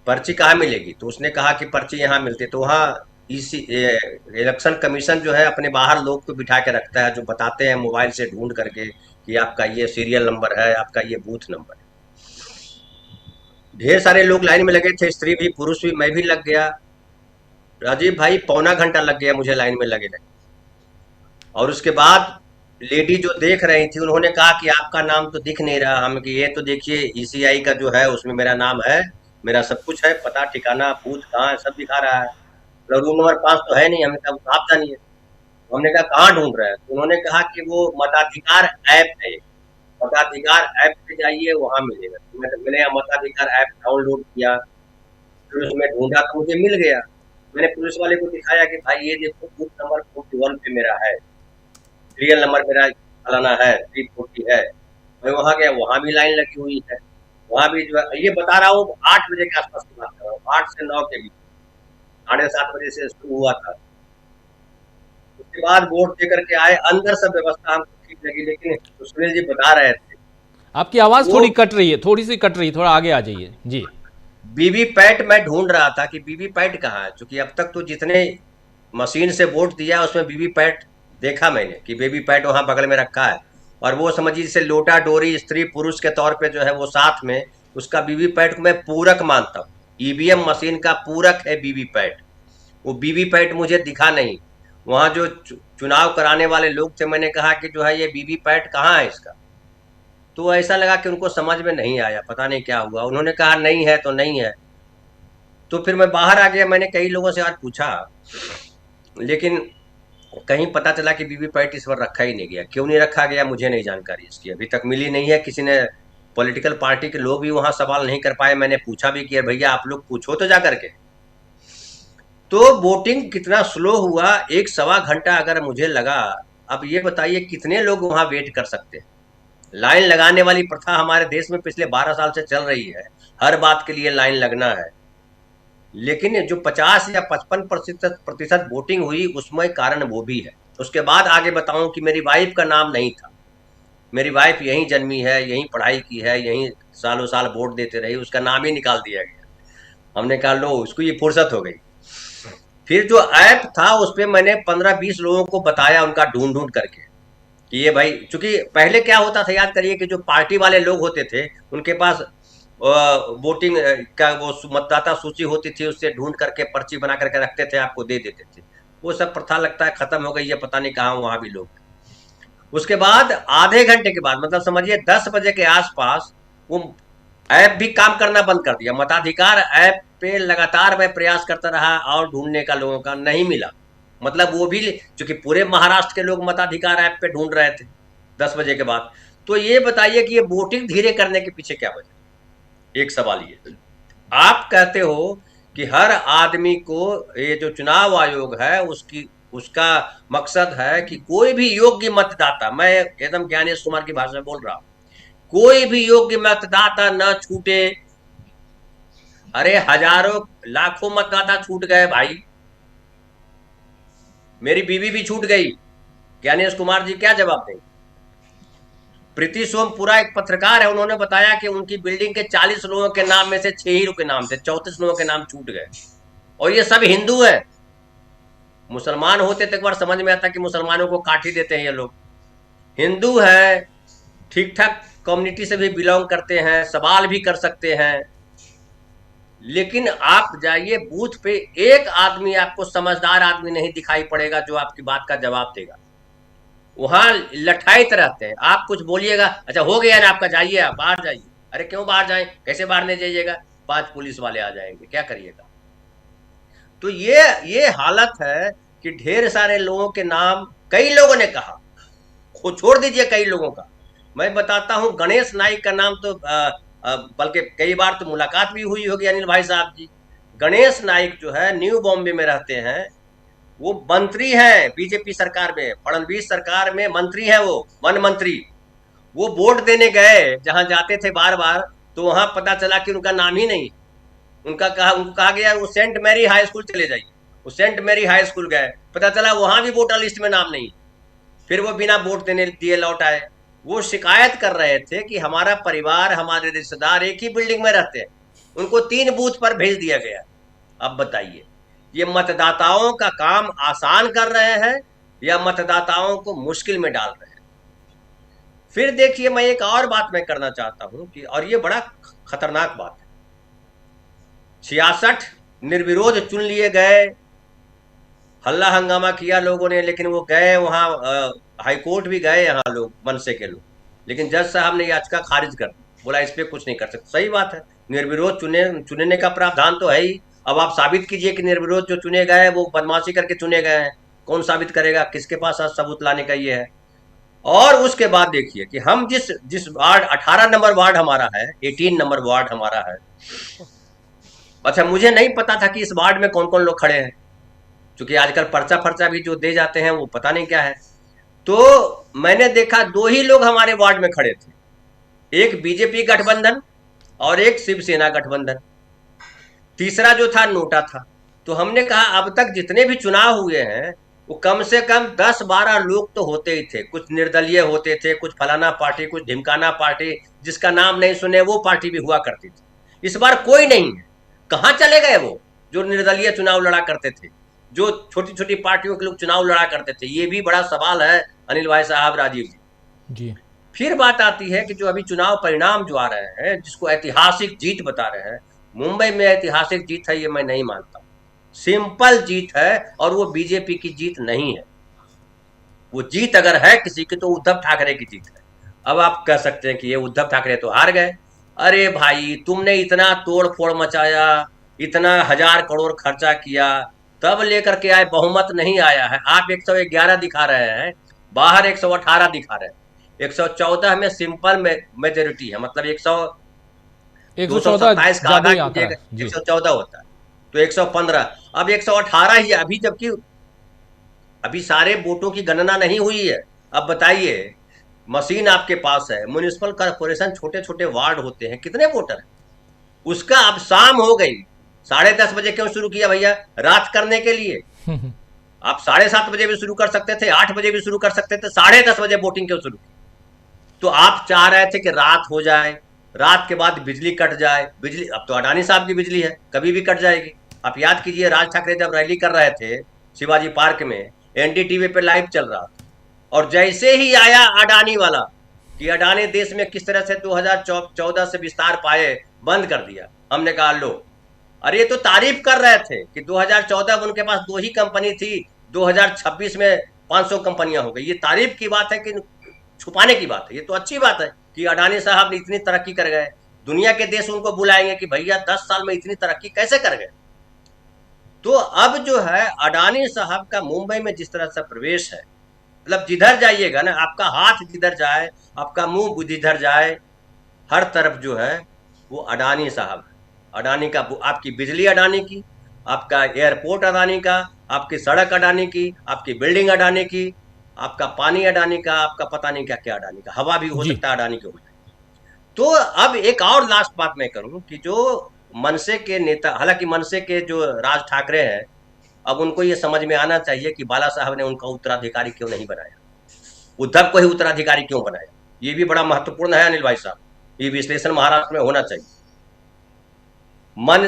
पर्ची कहाँ मिलेगी? तो उसने कहा कि पर्ची यहाँ मिलती है। तो वहाँ इलेक्शन कमीशन जो है अपने बाहर लोग को बिठा के रखता है, जो बताते हैं मोबाइल से ढूंढ करके कि आपका ये सीरियल नंबर है, आपका ये बूथ नंबर है। ढेर सारे लोग लाइन में लगे थे, स्त्री भी पुरुष भी, मैं भी लग गया। राजीव भाई पौना घंटा लग गया मुझे लाइन में लगे लगे। और उसके बाद लेडी जो देख रही थी उन्होंने कहा कि आपका नाम तो दिख नहीं रहा। हम कि ये तो देखिए ईसीआई का जो है उसमें मेरा नाम है, मेरा सब कुछ है, पता ठिकाना बूथ कहाँ है सब दिखा रहा है, रूम नंबर 5 तो है नहीं। हमने कहा आप जानिए। हमने कहा कहाँ ढूंढ रहे हैं? तो उन्होंने कहा कि वो मताधिकार ऐप है, मताधिकार ऐप पे जाइए वहां मिलेगा। तो मैंने मताधिकार ऐप डाउनलोड किया, फिर उसमें ढूंढा तो मुझे मिल गया। मैंने पुलिस वाले को दिखाया कि भाई ये देखो बूथ नंबर 41 पे मेरा है, सीरियल नंबर मेरा फलाना है, 340 है। मैं वहां गया, वहां भी लाइन लगी हुई है। वहां भी जो है, ये बता रहा हूँ 8 बजे के आसपास की बात कर रहा हूँ, 8 से 9 के बीच, 7:30 बजे से शुरू हुआ था। उसके बाद वोट दे करके आए, अंदर सब व्यवस्था हमको ठीक लगी। लेकिन सुनील जी बता रहे थे, आपकी आवाज थोड़ी कट रही है, थोड़ी सी कट रही है, थोड़ा आगे आ जाइए जी। वीवीपैट मैं ढूंढ रहा था कि वीवीपैट कहाँ है, क्योंकि अब तक तो जितने मशीन से वोट दिया उसमें वीवीपैट देखा मैंने कि वीवीपैट वहां बगल में रखा है। और वो समझिए जैसे लोटा डोरी स्त्री पुरुष के तौर पे जो है वो साथ में, उसका वीवीपैट को मैं पूरक मानता हूँ। ईवीएम मशीन का पूरक है वीवीपैट। वो वीवीपैट मुझे दिखा नहीं। वहां जो चुनाव कराने वाले लोग थे, मैंने कहा कि जो है ये वीवीपैट कहाँ है इसका? तो ऐसा लगा कि उनको समझ में नहीं आया, पता नहीं क्या हुआ। उन्होंने कहा नहीं है तो नहीं है। तो फिर मैं बाहर आ गया। मैंने कई लोगों से आज पूछा, लेकिन कहीं पता चला कि वीवीपैट इस बार रखा ही नहीं गया। क्यों नहीं रखा गया मुझे नहीं जानकारी इसकी, अभी तक मिली नहीं है। किसी ने, पॉलिटिकल पार्टी के लोग भी वहां सवाल नहीं कर पाए। मैंने पूछा भी कि भैया आप लोग पूछो तो जा करके। तो वोटिंग कितना स्लो हुआ, 1-1.25 घंटा अगर मुझे लगा। अब ये बताइए कितने लोग वहां वेट कर सकते हैं? लाइन लगाने वाली प्रथा हमारे देश में पिछले 12 साल से चल रही है, हर बात के लिए लाइन लगना है। लेकिन जो 50 या 55% वोटिंग हुई उसमें कारण वो भी है। उसके बाद आगे बताऊं कि मेरी वाइफ का नाम नहीं था। मेरी वाइफ यहीं जन्मी है, यहीं पढ़ाई की है, यहीं सालों साल वोट देते रही, उसका नाम ही निकाल दिया गया। हमने कहा लो उसको ये फुर्सत हो गई। फिर जो ऐप था उस पर मैंने 15-20 लोगों को बताया उनका ढूंढ ढूंढ करके कि ये भाई, चूंकि पहले क्या होता था याद करिए कि जो पार्टी वाले लोग होते थे उनके पास वोटिंग का वो मतदाता सूची होती थी, उससे ढूंढ करके पर्ची बना करके रखते थे, आपको दे देते थे। वो सब प्रथा लगता है खत्म हो गई है, पता नहीं कहाँ वहां भी लोग। उसके बाद आधे घंटे के बाद, मतलब समझिए 10 बजे के आसपास, वो ऐप भी काम करना बंद कर दिया। मताधिकार ऐप पे लगातार मैं प्रयास करता रहा और ढूंढने का, लोगों का नहीं मिला। मतलब वो भी, क्योंकि पूरे महाराष्ट्र के लोग मताधिकार ऐप पे ढूंढ रहे थे 10 बजे के बाद। तो ये बताइए कि ये वोटिंग धीरे करने के पीछे क्या वजह? एक सवाल ये, आप कहते हो कि हर आदमी को, ये जो चुनाव आयोग है उसका मकसद है कि कोई भी योग्य मतदाता, मैं एकदम ज्ञानेश कुमार की भाषा में बोल रहा हूं, कोई भी योग्य मतदाता न छूटे। अरे हजारों लाखों मतदाता छूट गए भाई, मेरी बीवी भी छूट गई। ज्ञानेश कुमार जी क्या जवाब देंगे? प्रीति सोमपुरा एक पत्रकार है, उन्होंने बताया कि उनकी बिल्डिंग के 40 लोगों के नाम में से 6 ही के नाम थे, 34 लोगों के नाम छूट गए। और ये सब हिंदू है। मुसलमान होते तो एक बार समझ में आता कि मुसलमानों को काट ही देते हैं ये लोग। हिंदू है, ठीक ठाक कम्युनिटी से भी बिलोंग करते हैं, सवाल भी कर सकते हैं। लेकिन आप जाइए बूथ पे, एक आदमी आपको समझदार आदमी नहीं दिखाई पड़ेगा जो आपकी बात का जवाब देगा। वहां लठाइत रहते हैं, आप कुछ बोलिएगा, अच्छा हो गया ना आपका, जाइए आप बाहर जाइए। अरे क्यों बाहर जाएं? कैसे बाहर नहीं जाइएगा? 5 पुलिस वाले आ जाएंगे, क्या करिएगा? तो ये हालत है कि ढेर सारे लोगों के नाम, कई लोगों ने कहा, खुद छोड़ दीजिए कई लोगों का, मैं बताता हूं गणेश नाइक का नाम तो बल्कि कई बार तो मुलाकात भी हुई होगी अनिल भाई साहब जी। गणेश नाइक जो है न्यू बॉम्बे में रहते हैं, वो मंत्री हैं बीजेपी सरकार में, फडणवीस सरकार में मंत्री है, वो वन मंत्री। वो वोट देने गए जहां जाते थे बार बार, तो वहां पता चला कि उनका नाम ही नहीं, उनको कहा गया वो सेंट मैरी हाई स्कूल चले जाइए। वो सेंट मैरी हाई स्कूल गए, पता चला वहां भी वोटर लिस्ट में नाम नहीं। फिर वो बिना वोट देने दिए लौट आए। वो शिकायत कर रहे थे कि हमारा परिवार, हमारे रिश्तेदार एक ही बिल्डिंग में रहते हैं, उनको 3 बूथ पर भेज दिया गया। अब बताइए, ये मतदाताओं का काम आसान कर रहे हैं या मतदाताओं को मुश्किल में डाल रहे हैं? फिर देखिए, मैं एक और बात मैं करना चाहता हूं कि, और ये बड़ा खतरनाक बात है, 66 निर्विरोध चुन लिए गए, हल्ला हंगामा किया लोगों ने, लेकिन वो गए वहां, हाईकोर्ट भी गए यहाँ लोग, मनसे के लोग, लेकिन जज साहब ने याचिका खारिज कर दी, बोला इस पे कुछ नहीं कर सकते। सही बात है, निर्विरोध चुनने का प्रावधान तो है ही। अब आप साबित कीजिए कि निर्विरोध जो चुने गए हैं वो बदमाशी करके चुने गए हैं। कौन साबित करेगा? किसके पास आज सबूत लाने का ये है? और उसके बाद देखिए कि हम जिस वार्ड 18 नंबर वार्ड हमारा है, 18 नंबर वार्ड हमारा है। अच्छा, मुझे नहीं पता था कि इस वार्ड में कौन कौन लोग खड़े हैं, क्योंकि आजकल पर्चा भी जो दे जाते हैं वो पता नहीं क्या है। तो मैंने देखा 2 ही लोग हमारे वार्ड में खड़े थे, एक बीजेपी गठबंधन और एक शिवसेना गठबंधन, तीसरा जो था नोटा था। तो हमने कहा अब तक जितने भी चुनाव हुए हैं वो कम से कम 10-12 लोग तो होते ही थे, कुछ निर्दलीय होते थे, कुछ फलाना पार्टी, कुछ ढिमकाना पार्टी, जिसका नाम नहीं सुने वो पार्टी भी हुआ करती थी। इस बार कोई नहीं है। कहाँ चले गए वो जो निर्दलीय चुनाव लड़ा करते थे, जो छोटी छोटी पार्टियों के लोग चुनाव लड़ा करते थे? ये भी बड़ा सवाल है अनिल भाई साहब, राजीव जी। फिर बात आती है कि जो अभी चुनाव परिणाम जो आ रहे हैं, जिसको ऐतिहासिक जीत बता रहे हैं, मुंबई में ऐतिहासिक जीत है ये मैं नहीं मानता। सिंपल जीत है, और वो बीजेपी की जीत नहीं है। वो जीत अगर है किसी की तो उद्धव ठाकरे की जीत है। अब आप कह सकते हैं कि ये उद्धव ठाकरे तो हार गए। अरे भाई, तुमने इतना तोड़ फोड़ मचाया, इतना 1000 करोड़ खर्चा किया, तब लेकर के आए, बहुमत नहीं आया है। आप 111 दिखा रहे हैं, बाहर 118 दिखा रहे हैं। 114 में सिंपल मेजोरिटी है, मतलब 227 का आधा कीजिएगा 114 होता है, तो 115। अब 118 ही है अभी, जबकि अभी सारे वोटों की गणना नहीं हुई है। अब बताइए, मशीन आपके पास है, म्युनिसिपल कॉर्पोरेशन छोटे छोटे वार्ड होते हैं, कितने वोटर हैं? उसका अब शाम हो गई, 10:30 बजे क्यों शुरू किया भैया? रात करने के लिए। आप 7:30 बजे भी शुरू कर सकते थे, 8 बजे भी शुरू कर सकते थे, 10:30 बजे वोटिंग क्यों शुरू की? तो आप चाह रहे थे कि रात हो जाए, रात के बाद बिजली कट जाए। बिजली अब तो अडानी साहब की बिजली है, कभी भी कट जाएगी। आप याद कीजिए, राज ठाकरे जब रैली कर रहे थे शिवाजी पार्क में, एनडीटीवी पे लाइव चल रहा था, और जैसे ही आया अडानी वाला कि अडानी देश में किस तरह से 2014 से विस्तार पाए, बंद कर दिया। हमने कहा लो, अरे ये तो तारीफ कर रहे थे कि 2014 में उनके पास 2 ही कंपनी थी, 2026 में 500 कंपनियां हो गई। ये तारीफ की बात है कि छुपाने की बात है? ये तो अच्छी बात है कि अडानी साहब ने इतनी तरक्की कर गए। दुनिया के देश उनको बुलाएंगे कि भैया 10 साल में इतनी तरक्की कैसे कर गए। तो अब जो है अडानी साहब का मुंबई में जिस तरह से प्रवेश है, मतलब जिधर जाइएगा ना, आपका हाथ जिधर जाए, आपका मुंह जिधर जाए, हर तरफ जो है वो अडानी साहब है। अडानी का, आपकी बिजली अडानी की, आपका एयरपोर्ट अडानी का, आपकी सड़क अडानी की, आपकी बिल्डिंग अडानी की, आपका पानी अडानी का, आपका पता नहीं क्या क्या अडानी का, हवा भी हो सकता है अडानी के हो जाए। तो अब एक और लास्ट बात मैं करूं कि जो मनसे के नेता, हालांकि मनसे के जो राज ठाकरे हैं, अब उनको ये समझ में आना चाहिए कि बाला साहब ने उनका उत्तराधिकारी क्यों नहीं बनाया, उद्धव को ही उत्तराधिकारी क्यों बनाया। ये भी बड़ा महत्वपूर्ण है अनिल भाई साहब, ये विश्लेषण महाराष्ट्र में होना चाहिए।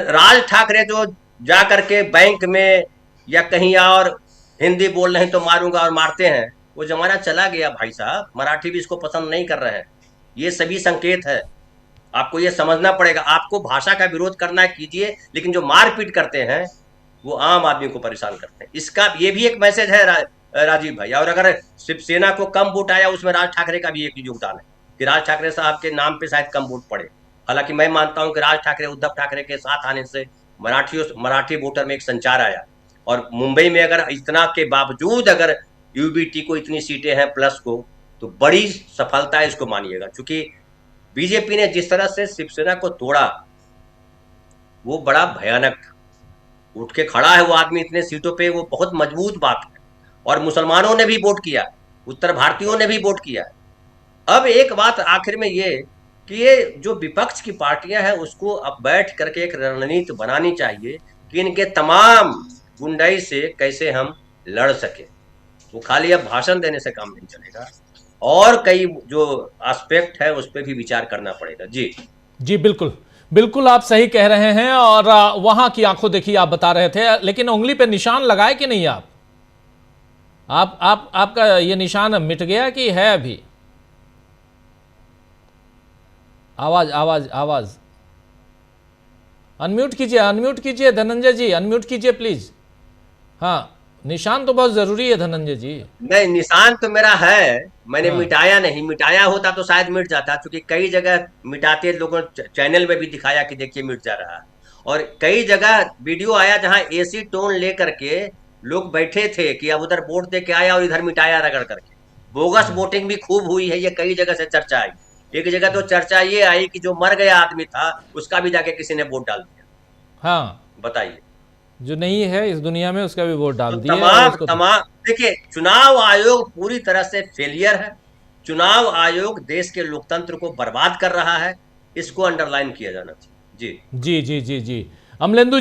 राज ठाकरे जो जा करके बैंक में या कहीं और हिंदी बोल नहीं तो मारूंगा और मारते हैं, वो जमाना चला गया भाई साहब। मराठी भी इसको पसंद नहीं कर रहे हैं। ये सभी संकेत है, आपको ये समझना पड़ेगा। आपको भाषा का विरोध करना है कीजिए, लेकिन जो मारपीट करते हैं वो आम आदमी को परेशान करते हैं। इसका ये भी एक मैसेज है राजीव भाई। और अगर शिवसेना को कम वोट आया, उसमें राज ठाकरे का भी एक योगदान है कि राज ठाकरे साहब के नाम पे शायद कम वोट पड़े। हालांकि मैं मानता हूं कि राज ठाकरे, उद्धव ठाकरे के साथ आने से मराठी वोटर में एक संचार आया। और मुंबई में अगर इतना के बावजूद अगर यूबीटी को इतनी सीटें हैं प्लस को, तो बड़ी सफलता है, इसको मानिएगा। क्योंकि बीजेपी ने जिस तरह से शिवसेना को तोड़ा वो बड़ा भयानक था। उठ के खड़ा है वो आदमी इतने सीटों पे, वो बहुत मजबूत बात है। और मुसलमानों ने भी वोट किया, उत्तर भारतीयों ने भी वोट किया। अब एक बात आखिर में ये कि ये जो विपक्ष की पार्टियां हैं उसको अब बैठ करके एक रणनीति बनानी चाहिए कि इनके तमाम गुंडाई से कैसे हम लड़ सके। वो खाली अब भाषण देने से काम नहीं चलेगा, और कई जो एस्पेक्ट है उस पर भी विचार करना पड़ेगा। जी जी बिल्कुल बिल्कुल, आप सही कह रहे हैं। और वहां की आंखों देखी आप बता रहे थे, लेकिन उंगली पे निशान लगाए कि नहीं आपका ये निशान मिट गया कि है अभी? आवाज आवाज आवाज अनम्यूट कीजिए धनंजय जी, अनम्यूट कीजिए प्लीज। हाँ, निशान तो बहुत जरूरी है धनंजय जी। नहीं, निशान तो मेरा है, मैंने हाँ। मिटाया नहीं। मिटाया होता तो शायद मिट जाता, क्योंकि कई जगह मिटाते लोगों चैनल में भी दिखाया कि देखिए मिट जा रहा है, और कई जगह वीडियो आया जहां एसी टोन लेकर के लोग बैठे थे कि अब उधर वोट दे के आया और इधर मिटाया रगड़ करके। बोगस वोटिंग भी खूब हुई है, ये कई जगह से चर्चा आई। एक जगह तो चर्चा ये आई कि जो मर गया आदमी था उसका भी जाके किसी ने वोट डाल दिया। हाँ, बताइए, जो नहीं है इस दुनिया में उसका भी वोट डाल तो दिया। तमाम देखिए, चुनाव आयोग पूरी तरह से फेलियर है। चुनाव आयोग देश के लोकतंत्र को बर्बाद कर रहा है, इसको अंडरलाइन किया जाना चाहिए। जी जी जी जी जी अमलेंदु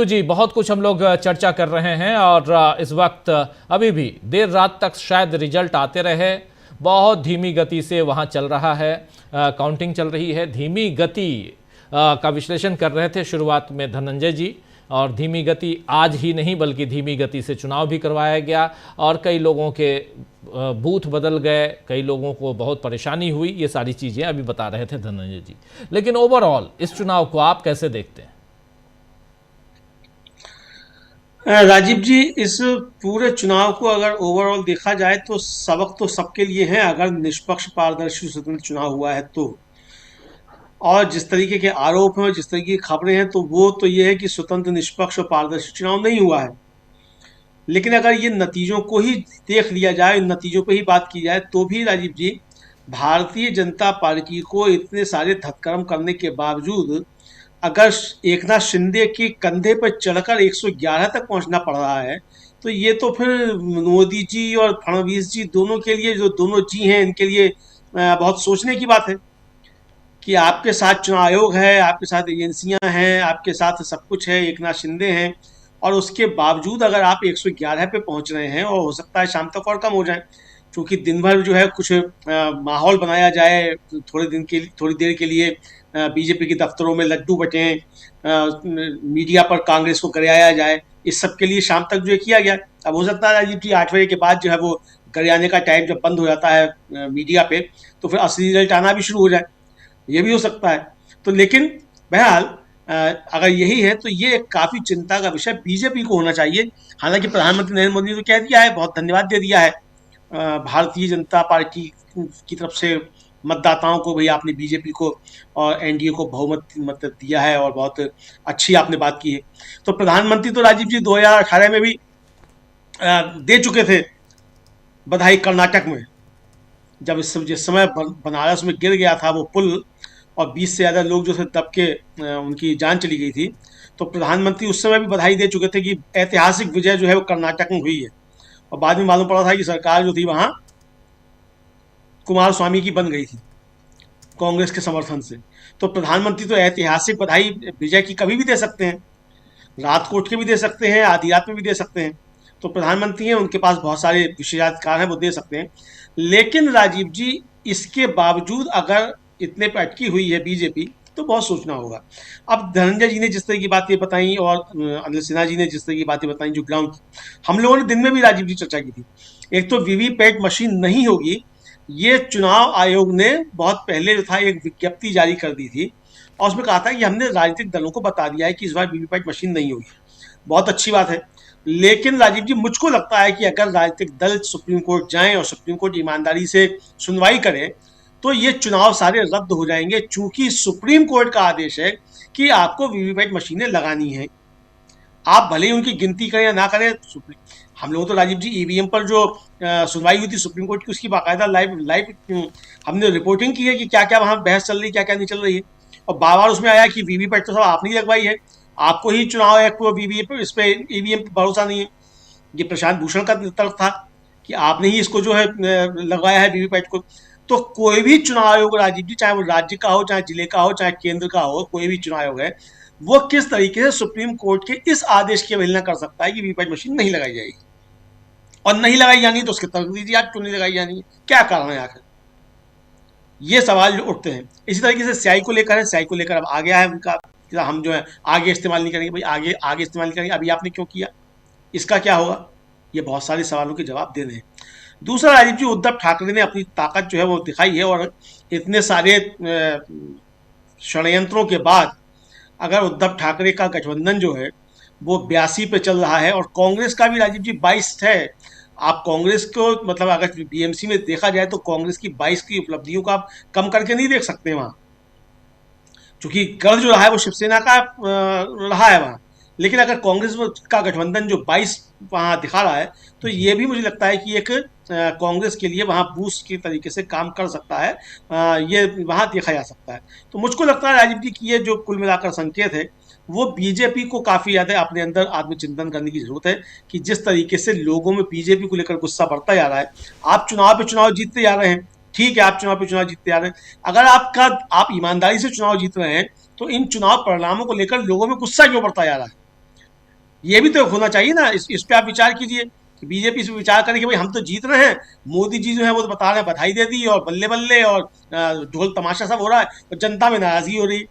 जी, बहुत कुछ हम लोग चर्चा कर रहे हैं, और इस वक्त अभी भी देर रात तक शायद रिजल्ट आते रहे। बहुत धीमी गति से वहाँ चल रहा है, काउंटिंग चल रही है। धीमी गति का विश्लेषण कर रहे थे शुरुआत में धनंजय जी, और धीमी गति आज ही नहीं बल्कि धीमी गति से चुनाव भी करवाया गया, और कई लोगों के बूथ बदल गए, कई लोगों को बहुत परेशानी हुई। ये सारी चीज़ें अभी बता रहे थे धनंजय जी। लेकिन ओवरऑल इस चुनाव को आप कैसे देखते हैं? राजीव जी, इस पूरे चुनाव को अगर ओवरऑल देखा जाए तो सबक तो सबके लिए है, अगर निष्पक्ष पारदर्शी स्वतंत्र चुनाव हुआ है तो। और जिस तरीके के आरोप हैं और जिस तरीके की खबरें हैं, तो वो तो ये है कि स्वतंत्र निष्पक्ष और पारदर्शी चुनाव नहीं हुआ है। लेकिन अगर ये नतीजों को ही देख लिया जाए, इन नतीजों पे ही बात की जाए, तो भी राजीव जी, भारतीय जनता पार्टी को इतने सारे धक्कर्म करने के बावजूद अगर एकनाथ शिंदे के कंधे पर चढ़कर 111 तक पहुंचना पड़ रहा है, तो ये तो फिर मोदी जी और फडणवीस जी दोनों के लिए, जो दोनों जी हैं, इनके लिए बहुत सोचने की बात है कि आपके साथ चुनाव आयोग है, आपके साथ एजेंसियां हैं, आपके साथ सब कुछ है, एकनाथ शिंदे हैं, और उसके बावजूद अगर आप 111 पे पहुंच रहे हैं, और हो सकता है शाम तक और कम हो जाए, क्योंकि दिन भर जो है कुछ माहौल बनाया जाए, थोड़ी देर के लिए बीजेपी के दफ्तरों में लड्डू बटें, मीडिया पर कांग्रेस को गरियाया जाए, इस सब के लिए शाम तक जो है किया गया। अब हो सकता है राजीव जी 8 बजे के बाद जो है वो गरियाने का टाइम जब बंद हो जाता है मीडिया पे, तो फिर असली रिजल्ट आना भी शुरू हो जाए, ये भी हो सकता है। तो लेकिन बहरहाल अगर यही है तो ये काफ़ी चिंता का विषय बीजेपी को होना चाहिए। हालांकि प्रधानमंत्री नरेंद्र मोदी ने तो कह दिया है, बहुत धन्यवाद दे दिया है भारतीय जनता पार्टी की तरफ से मतदाताओं को, भाई आपने बीजेपी को और एनडीए को बहुमत मत दिया है और बहुत अच्छी आपने बात की है। तो प्रधानमंत्री तो राजीव जी 2018 में भी दे चुके थे बधाई कर्नाटक में, जब जिस समय बनारस में गिर गया था वो पुल और 20 से ज़्यादा लोग जो थे दब के उनकी जान चली गई थी, तो प्रधानमंत्री उस समय भी बधाई दे चुके थे कि ऐतिहासिक विजय जो है वो कर्नाटक में हुई है। और बाद में मालूम पड़ा था कि सरकार जो थी वहाँ कुमार स्वामी की बन गई थी कांग्रेस के समर्थन से। तो प्रधानमंत्री तो ऐतिहासिक बधाई विजय की कभी भी दे सकते हैं, रात को उठ के भी दे सकते हैं, आधी रात में भी दे सकते हैं। तो प्रधानमंत्री हैं, उनके पास बहुत सारे विशेषाधिकार हैं, वो दे सकते हैं। लेकिन राजीव जी, इसके बावजूद अगर इतने पे अटकी हुई है बीजेपी, तो बहुत सोचना होगा। अब धनंजय जी ने जिस तरह की बातें बताई और अनिल सिन्हा जी ने जिस तरह की बातें बताई, जो ग्राउंड, हम लोगों ने दिन में भी राजीव जी चर्चा की थी। एक तो वीवीपैट मशीन नहीं होगी, ये चुनाव आयोग ने बहुत पहले जो था एक विज्ञप्ति जारी कर दी थी, और उसमें कहा था कि हमने राजनीतिक दलों को बता दिया है कि इस बार वीवीपैट मशीन नहीं होगी। बहुत अच्छी बात है। लेकिन राजीव जी, मुझको लगता है कि अगर राजनीतिक दल सुप्रीम कोर्ट जाएं और सुप्रीम कोर्ट ईमानदारी से सुनवाई करे, तो ये चुनाव सारे रद्द हो जाएंगे, चूंकि सुप्रीम कोर्ट का आदेश है कि आपको वीवीपैट मशीनें लगानी हैं। आप भले ही उनकी गिनती करें या ना करें, हम लोगों तो राजीव जी ईवीएम पर जो सुनवाई हुई थी सुप्रीम कोर्ट की, उसकी बाकायदा लाइव हमने रिपोर्टिंग की है कि क्या क्या वहाँ बहस चल रही है, क्या क्या नहीं चल रही है। और बार बार उसमें आया कि वीवीपैट तो सब आपने ही लगवाई है, आपको ही चुनाव आयोग को ईवीएम पर भरोसा नहीं है। ये प्रशांत भूषण का तर्क था कि आपने ही इसको जो है लगवाया है वीवीपैट को। तो कोई भी चुनाव आयोग राजीव जी, चाहे वो राज्य का हो, चाहे जिले का हो, चाहे केंद्र का हो, कोई भी चुनाव आयोग है, वो किस तरीके से सुप्रीम कोर्ट के इस आदेश की अवहेलना कर सकता है कि वीवीपैट मशीन नहीं लगाई जाएगी, और नहीं लगाई जानी तो उसके तर्क दीजिए आप, क्यों नहीं लगाई जानी है, क्या कारण है आखिर, ये सवाल जो उठते हैं। इसी तरीके से स्याही को लेकर है, स्याही को लेकर अब आ गया है उनका कि हम जो है आगे इस्तेमाल नहीं करेंगे। भाई आगे आगे इस्तेमाल नहीं करेंगे, अभी आपने क्यों किया, इसका क्या होगा, ये बहुत सारे सवालों के जवाब दे रहे हैं। दूसरा, राजीव जी, उद्धव ठाकरे ने अपनी ताकत जो है वो दिखाई है, और इतने सारे षड्यंत्रों के बाद अगर उद्धव ठाकरे का गठबंधन जो है वो 82 पे चल रहा है, और कांग्रेस का भी राजीव जी 22 है। आप कांग्रेस को मतलब अगर बीएमसी में देखा जाए तो कांग्रेस की 22 की उपलब्धियों को आप कम करके नहीं देख सकते वहां, क्योंकि गढ़ जो रहा है वो शिवसेना का रहा है वहां। लेकिन अगर कांग्रेस का गठबंधन जो 22 वहां दिखा रहा है, तो ये भी मुझे लगता है कि एक कांग्रेस के लिए वहां बूस्ट की तरीके से काम कर सकता है, ये वहां देखा जा सकता है। तो मुझको लगता है राजीव जी कि ये जो कुल मिलाकर संकेत है, वो बीजेपी को काफी ज्यादा अपने अंदर आत्मचिंतन करने की जरूरत है, कि जिस तरीके से लोगों में बीजेपी को लेकर गुस्सा बढ़ता जा रहा है। आप चुनाव पे चुनाव जीतते जा रहे हैं, ठीक है, आप चुनाव पे चुनाव जीतते जा रहे हैं, अगर आप ईमानदारी से चुनाव जीत रहे हैं, तो इन चुनाव परिणामों को लेकर लोगों में गुस्सा क्यों बढ़ता जा रहा है, ये भी तो होना चाहिए ना। इस पे आप विचार कीजिए, बीजेपी इस पे विचार करें कि भाई हम तो जीत रहे हैं, मोदी जी जो है वो तो बता रहे हैं बधाई दे दी और बल्ले बल्ले और ढोल तमाशा सब हो रहा है, और जनता में नाराजगी हो रही।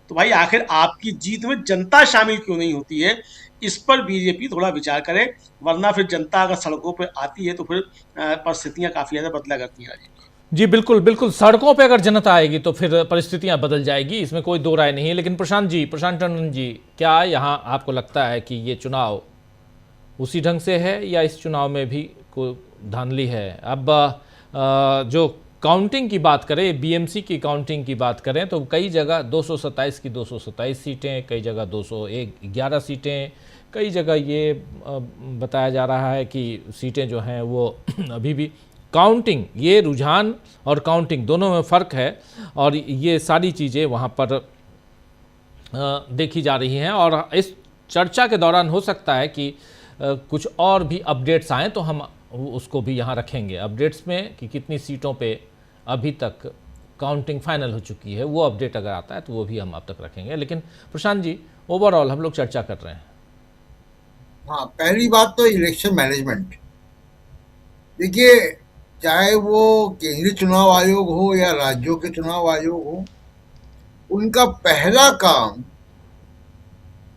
तो भाई आखिर आपकी जीत में जनता शामिल क्यों नहीं होती है, इस पर बीजेपी थोड़ा विचार करे, वरना फिर जनता अगर सड़कों पर आती है तो फिर परिस्थितियां काफी ज्यादा बदला करती हैं। जी बिल्कुल बिल्कुल, सड़कों पे अगर जनता आएगी तो फिर परिस्थितियां बदल जाएगी, इसमें कोई दो राय नहीं है। लेकिन प्रशांत टंडन जी, क्या यहाँ आपको लगता है कि ये चुनाव उसी ढंग से है, या इस चुनाव में भी कोई धांधली है? अब जो काउंटिंग की बात करें, बीएमसी की काउंटिंग की बात करें, तो कई जगह 227 की 227 सीटें, कई जगह 211 सीटें, कई जगह ये बताया जा रहा है कि सीटें जो हैं वो अभी भी काउंटिंग, ये रुझान और काउंटिंग दोनों में फ़र्क है, और ये सारी चीज़ें वहाँ पर देखी जा रही हैं। और इस चर्चा के दौरान हो सकता है कि कुछ और भी अपडेट्स आएँ, तो हम उसको भी यहाँ रखेंगे अपडेट्स में, कि कितनी सीटों पे अभी तक काउंटिंग फाइनल हो चुकी है, वो अपडेट अगर आता है तो वो भी हम अब तक रखेंगे। लेकिन प्रशांत जी, ओवरऑल हम लोग चर्चा कर रहे हैं। हाँ, पहली बात तो इलेक्शन मैनेजमेंट। देखिए, चाहे वो केंद्रीय चुनाव आयोग हो या राज्यों के चुनाव आयोग हो, उनका पहला काम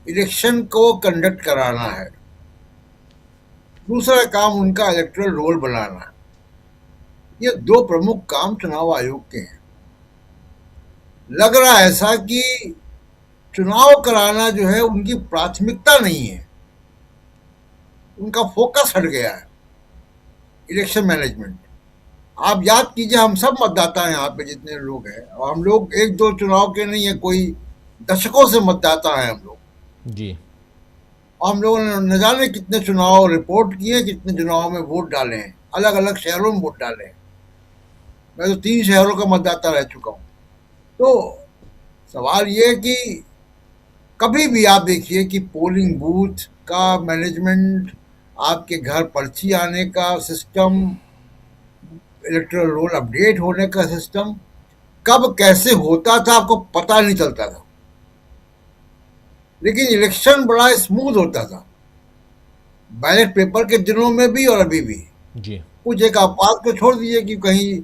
इलेक्शन को कंडक्ट कराना है, दूसरा काम उनका इलेक्टोरल रोल बनाना है। ये दो प्रमुख काम चुनाव आयोग के हैं। लग रहा है ऐसा कि चुनाव कराना जो है उनकी प्राथमिकता नहीं है, उनका फोकस हट गया है इलेक्शन मैनेजमेंट। आप याद कीजिए, हम सब मतदाता हैं यहाँ पे जितने लोग हैं, और हम लोग एक दो चुनाव के नहीं है, कोई दशकों से मतदाता हैं हम लोग जी। और हम लोगों ने न जाने कितने चुनाव रिपोर्ट किए, कितने चुनाव में वोट डाले हैं, अलग अलग शहरों में वोट डाले हैं। मैं तो 3 शहरों का मतदाता रह चुका हूँ। तो सवाल ये है कि कभी भी आप देखिए कि पोलिंग बूथ का मैनेजमेंट, आपके घर पर्ची आने का सिस्टम, इलेक्टोरल रोल अपडेट होने का सिस्टम कब कैसे होता था आपको पता नहीं चलता था, लेकिन इलेक्शन बड़ा स्मूथ होता था, बैलेट पेपर के दिनों में भी और अभी भी जी। कुछ एक आपात को छोड़ दीजिए कि कहीं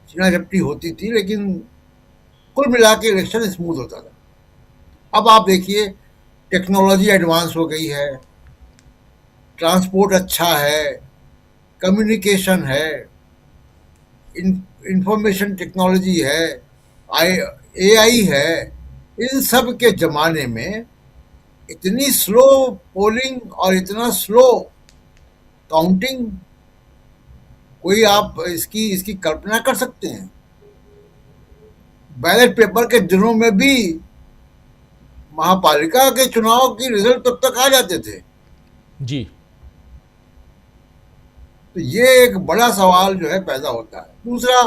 छीना झपटी होती थी, लेकिन कुल मिला के इलेक्शन स्मूथ होता था। अब आप देखिए, टेक्नोलॉजी एडवांस हो गई है, ट्रांसपोर्ट अच्छा है, कम्युनिकेशन है, इंफॉर्मेशन टेक्नोलॉजी है, एआई है। इन सब के ज़माने में इतनी स्लो पोलिंग और इतना स्लो काउंटिंग, कोई आप इसकी कल्पना कर सकते हैं? बैलेट पेपर के दिनों में भी महापालिका के चुनाव की रिजल्ट तब तक आ जाते थे जी। तो ये एक बड़ा सवाल जो है पैदा होता है। दूसरा,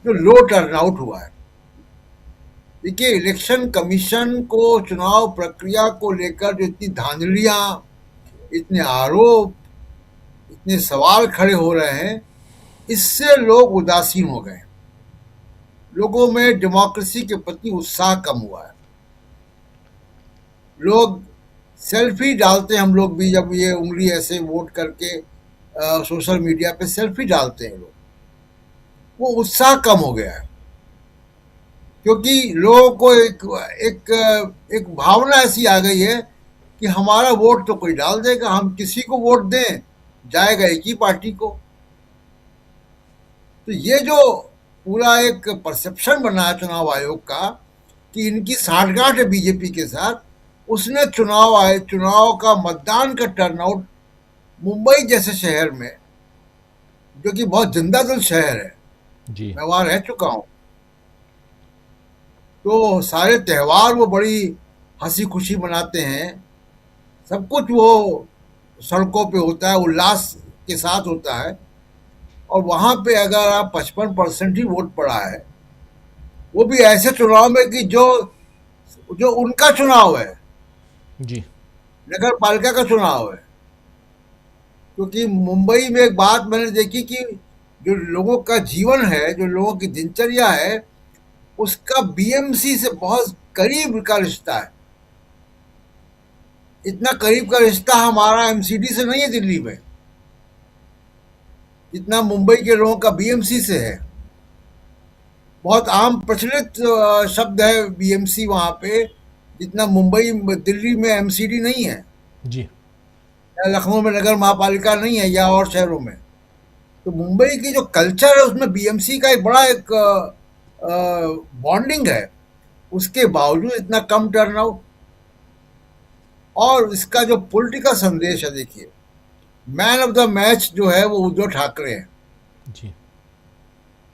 जो लो टर्नआउट हुआ है। देखिए, इलेक्शन कमीशन को चुनाव प्रक्रिया को लेकर जो इतनी धांधलियां, इतने आरोप, इतने सवाल खड़े हो रहे हैं, इससे लोग उदासीन हो गए। लोगों में डेमोक्रेसी के प्रति उत्साह कम हुआ है। लोग सेल्फी डालते हैं, हम लोग भी जब ये उंगली ऐसे वोट करके सोशल मीडिया पे सेल्फी डालते हैं लोग, वो उत्साह कम हो गया है। क्योंकि लोगों को एक भावना ऐसी आ गई है कि हमारा वोट तो कोई डाल देगा, हम किसी को वोट दें, जाएगा एक ही पार्टी को। तो ये जो पूरा एक परसेप्शन बना है चुनाव आयोग का कि इनकी साठगांठ है बीजेपी के साथ, उसने चुनाव का मतदान का टर्नआउट मुंबई जैसे शहर में, जो कि बहुत जिंदादिल शहर है, जी मैं वहां रह चुका हूं, तो सारे त्यौहार वो बड़ी हंसी खुशी मनाते हैं, सब कुछ वो सड़कों पे होता है, उल्लास के साथ होता है। और वहां पे अगर आप 55% ही वोट पड़ा है, वो भी ऐसे चुनाव में कि जो उनका चुनाव है, जी नगर पालिका का चुनाव है। क्योंकि मुंबई में एक बात मैंने देखी कि जो लोगों का जीवन है, जो लोगों की दिनचर्या है, उसका बीएमसी से बहुत करीब का रिश्ता है। इतना करीब का रिश्ता हमारा एमसीडी से नहीं है दिल्ली में, जितना मुंबई के लोगों का बीएमसी से है। बहुत आम प्रचलित शब्द है बीएमसी वहां पे, जितना दिल्ली में एमसीडी नहीं है, जी या लखनऊ में नगर महापालिका नहीं है, या और शहरों में। तो मुंबई की जो कल्चर है उसमें बीएमसी का एक बड़ा एक बॉन्डिंग है। उसके बावजूद इतना कम टर्नआउट, और इसका जो पॉलिटिकल संदेश है, देखिए, मैन ऑफ द मैच जो है वो उद्धव ठाकरे हैं। जी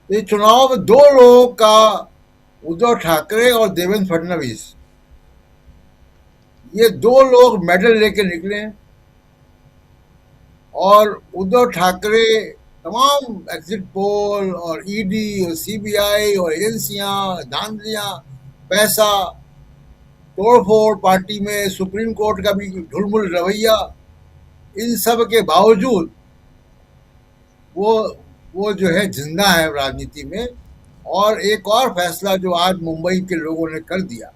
ये चुनाव में दो लोगों का, उद्धव ठाकरे और देवेंद्र फडणवीस, ये दो लोग मेडल लेके निकले हैं। और उद्धव ठाकरे तमाम एग्जिट पोल और ईडी और सीबीआई और एजेंसियां, धांधलियां, पैसा, तोड़फोड़ पार्टी में, सुप्रीम कोर्ट का भी ढुलमुल रवैया, इन सब के बावजूद वो जो है जिंदा है राजनीति में। और एक और फैसला जो आज मुंबई के लोगों ने कर दिया,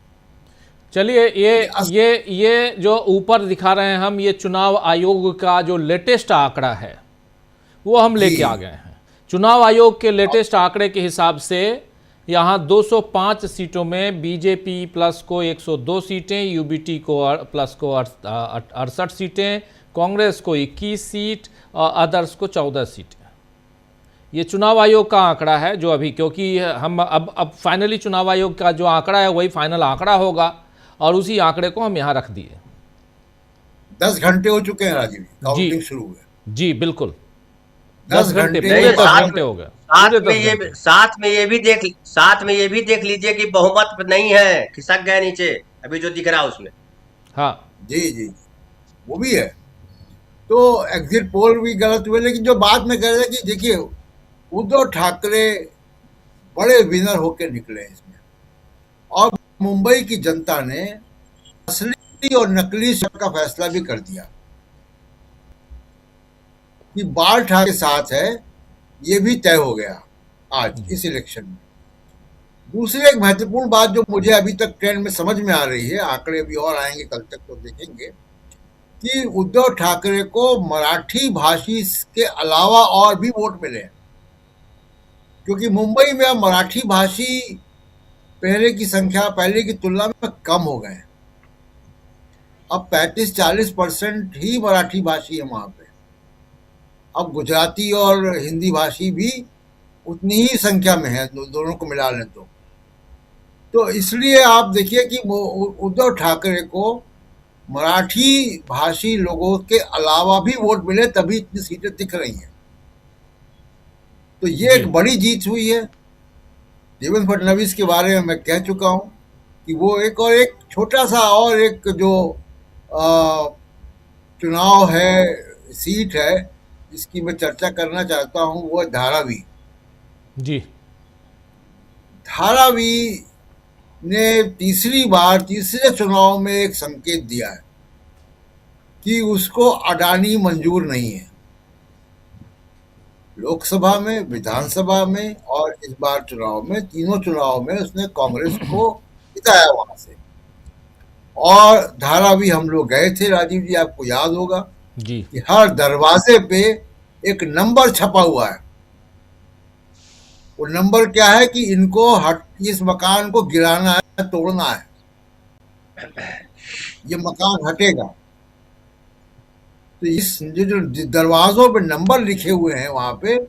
चलिए, ये जो ऊपर दिखा रहे हैं हम, ये चुनाव आयोग का जो लेटेस्ट आंकड़ा है वो हम लेके आ गए हैं। चुनाव आयोग के लेटेस्ट आंकड़े के हिसाब से यहाँ 205 सीटों में बीजेपी प्लस को 102 सीटें, यूबीटी को प्लस को 68 सीटें, कांग्रेस को 21 सीट और अदर्स को 14 सीटें। ये चुनाव आयोग का आंकड़ा है जो अभी, क्योंकि हम अब फाइनली चुनाव आयोग का जो आंकड़ा है वही फाइनल आंकड़ा होगा, और उसी आंकड़े को हम यहाँ रख दिए। 10 घंटे हो चुके हैं राजीव, काउंटिंग शुरू हुए। जी बिल्कुल, 10 घंटे, घंटे पूरे 10 साथ घंटे हो गए। साथ में ये भी देख लीजिए कि बहुमत नहीं है, खिसक गए नीचे अभी जो दिख रहा है उसमें। हाँ जी जी, वो भी है। तो एग्जिट पोल भी गलत हुए, लेकिन जो बात मैं कह रहा था कि देखिए, उद्धव ठाकरे बड़े विनर होकर निकले इसमें, और मुंबई की जनता ने असली और नकली शब्द का फैसला भी कर दिया कि बाल ठाकरे के साथ है, ये भी तय हो गया आज इस इलेक्शन में। दूसरी एक महत्वपूर्ण बात जो मुझे अभी तक ट्रेंड में समझ में आ रही है, आंकड़े भी और आएंगे कल तक तो देखेंगे, कि उद्धव ठाकरे को मराठी भाषी के अलावा और भी वोट मिले, क्योंकि मुंबई में अब मराठी भाषी पहले की तुलना में कम हो गए। अब 35-40% ही मराठी भाषी है वहां पे। अब गुजराती और हिंदी भाषी भी उतनी ही संख्या में है, दोनों को मिला लें तो इसलिए आप देखिए कि उद्धव ठाकरे को मराठी भाषी लोगों के अलावा भी वोट मिले, तभी इतनी सीटें दिख रही हैं। तो ये एक बड़ी जीत हुई है। देवेंद्र फडणवीस के बारे में मैं कह चुका हूं कि वो एक छोटा सा और एक जो चुनाव है, सीट है, जिसकी मैं चर्चा करना चाहता हूं, वो है धारावी। जी, धारावी ने तीसरे चुनाव में एक संकेत दिया है कि उसको अडानी मंजूर नहीं है। लोकसभा में, विधानसभा में और इस बार चुनाव में, तीनों चुनाव में उसने कांग्रेस को जिताया वहां से। और धारा भी हम लोग गए थे राजीव जी, आपको याद होगा जी कि हर दरवाजे पे एक नंबर छपा हुआ है। वो नंबर क्या है कि इनको इस मकान को गिराना है, तोड़ना है, ये मकान हटेगा। तो इस जो दरवाजों पे नंबर लिखे हुए हैं वहां पे,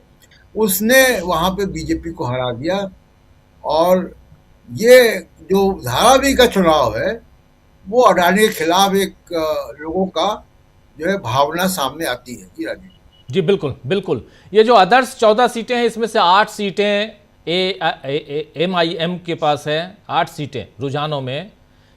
उसने वहां पे बीजेपी को हरा दिया। और ये जो धारावी का चुनाव है वो अडानी के खिलाफ एक लोगों का जो है भावना सामने आती है। जी राजीव जी, बिल्कुल बिल्कुल। ये जो आदर्श 14 सीटें हैं, इसमें से 8 सीटें AIM के पास है। 8 सीटें रुझानों में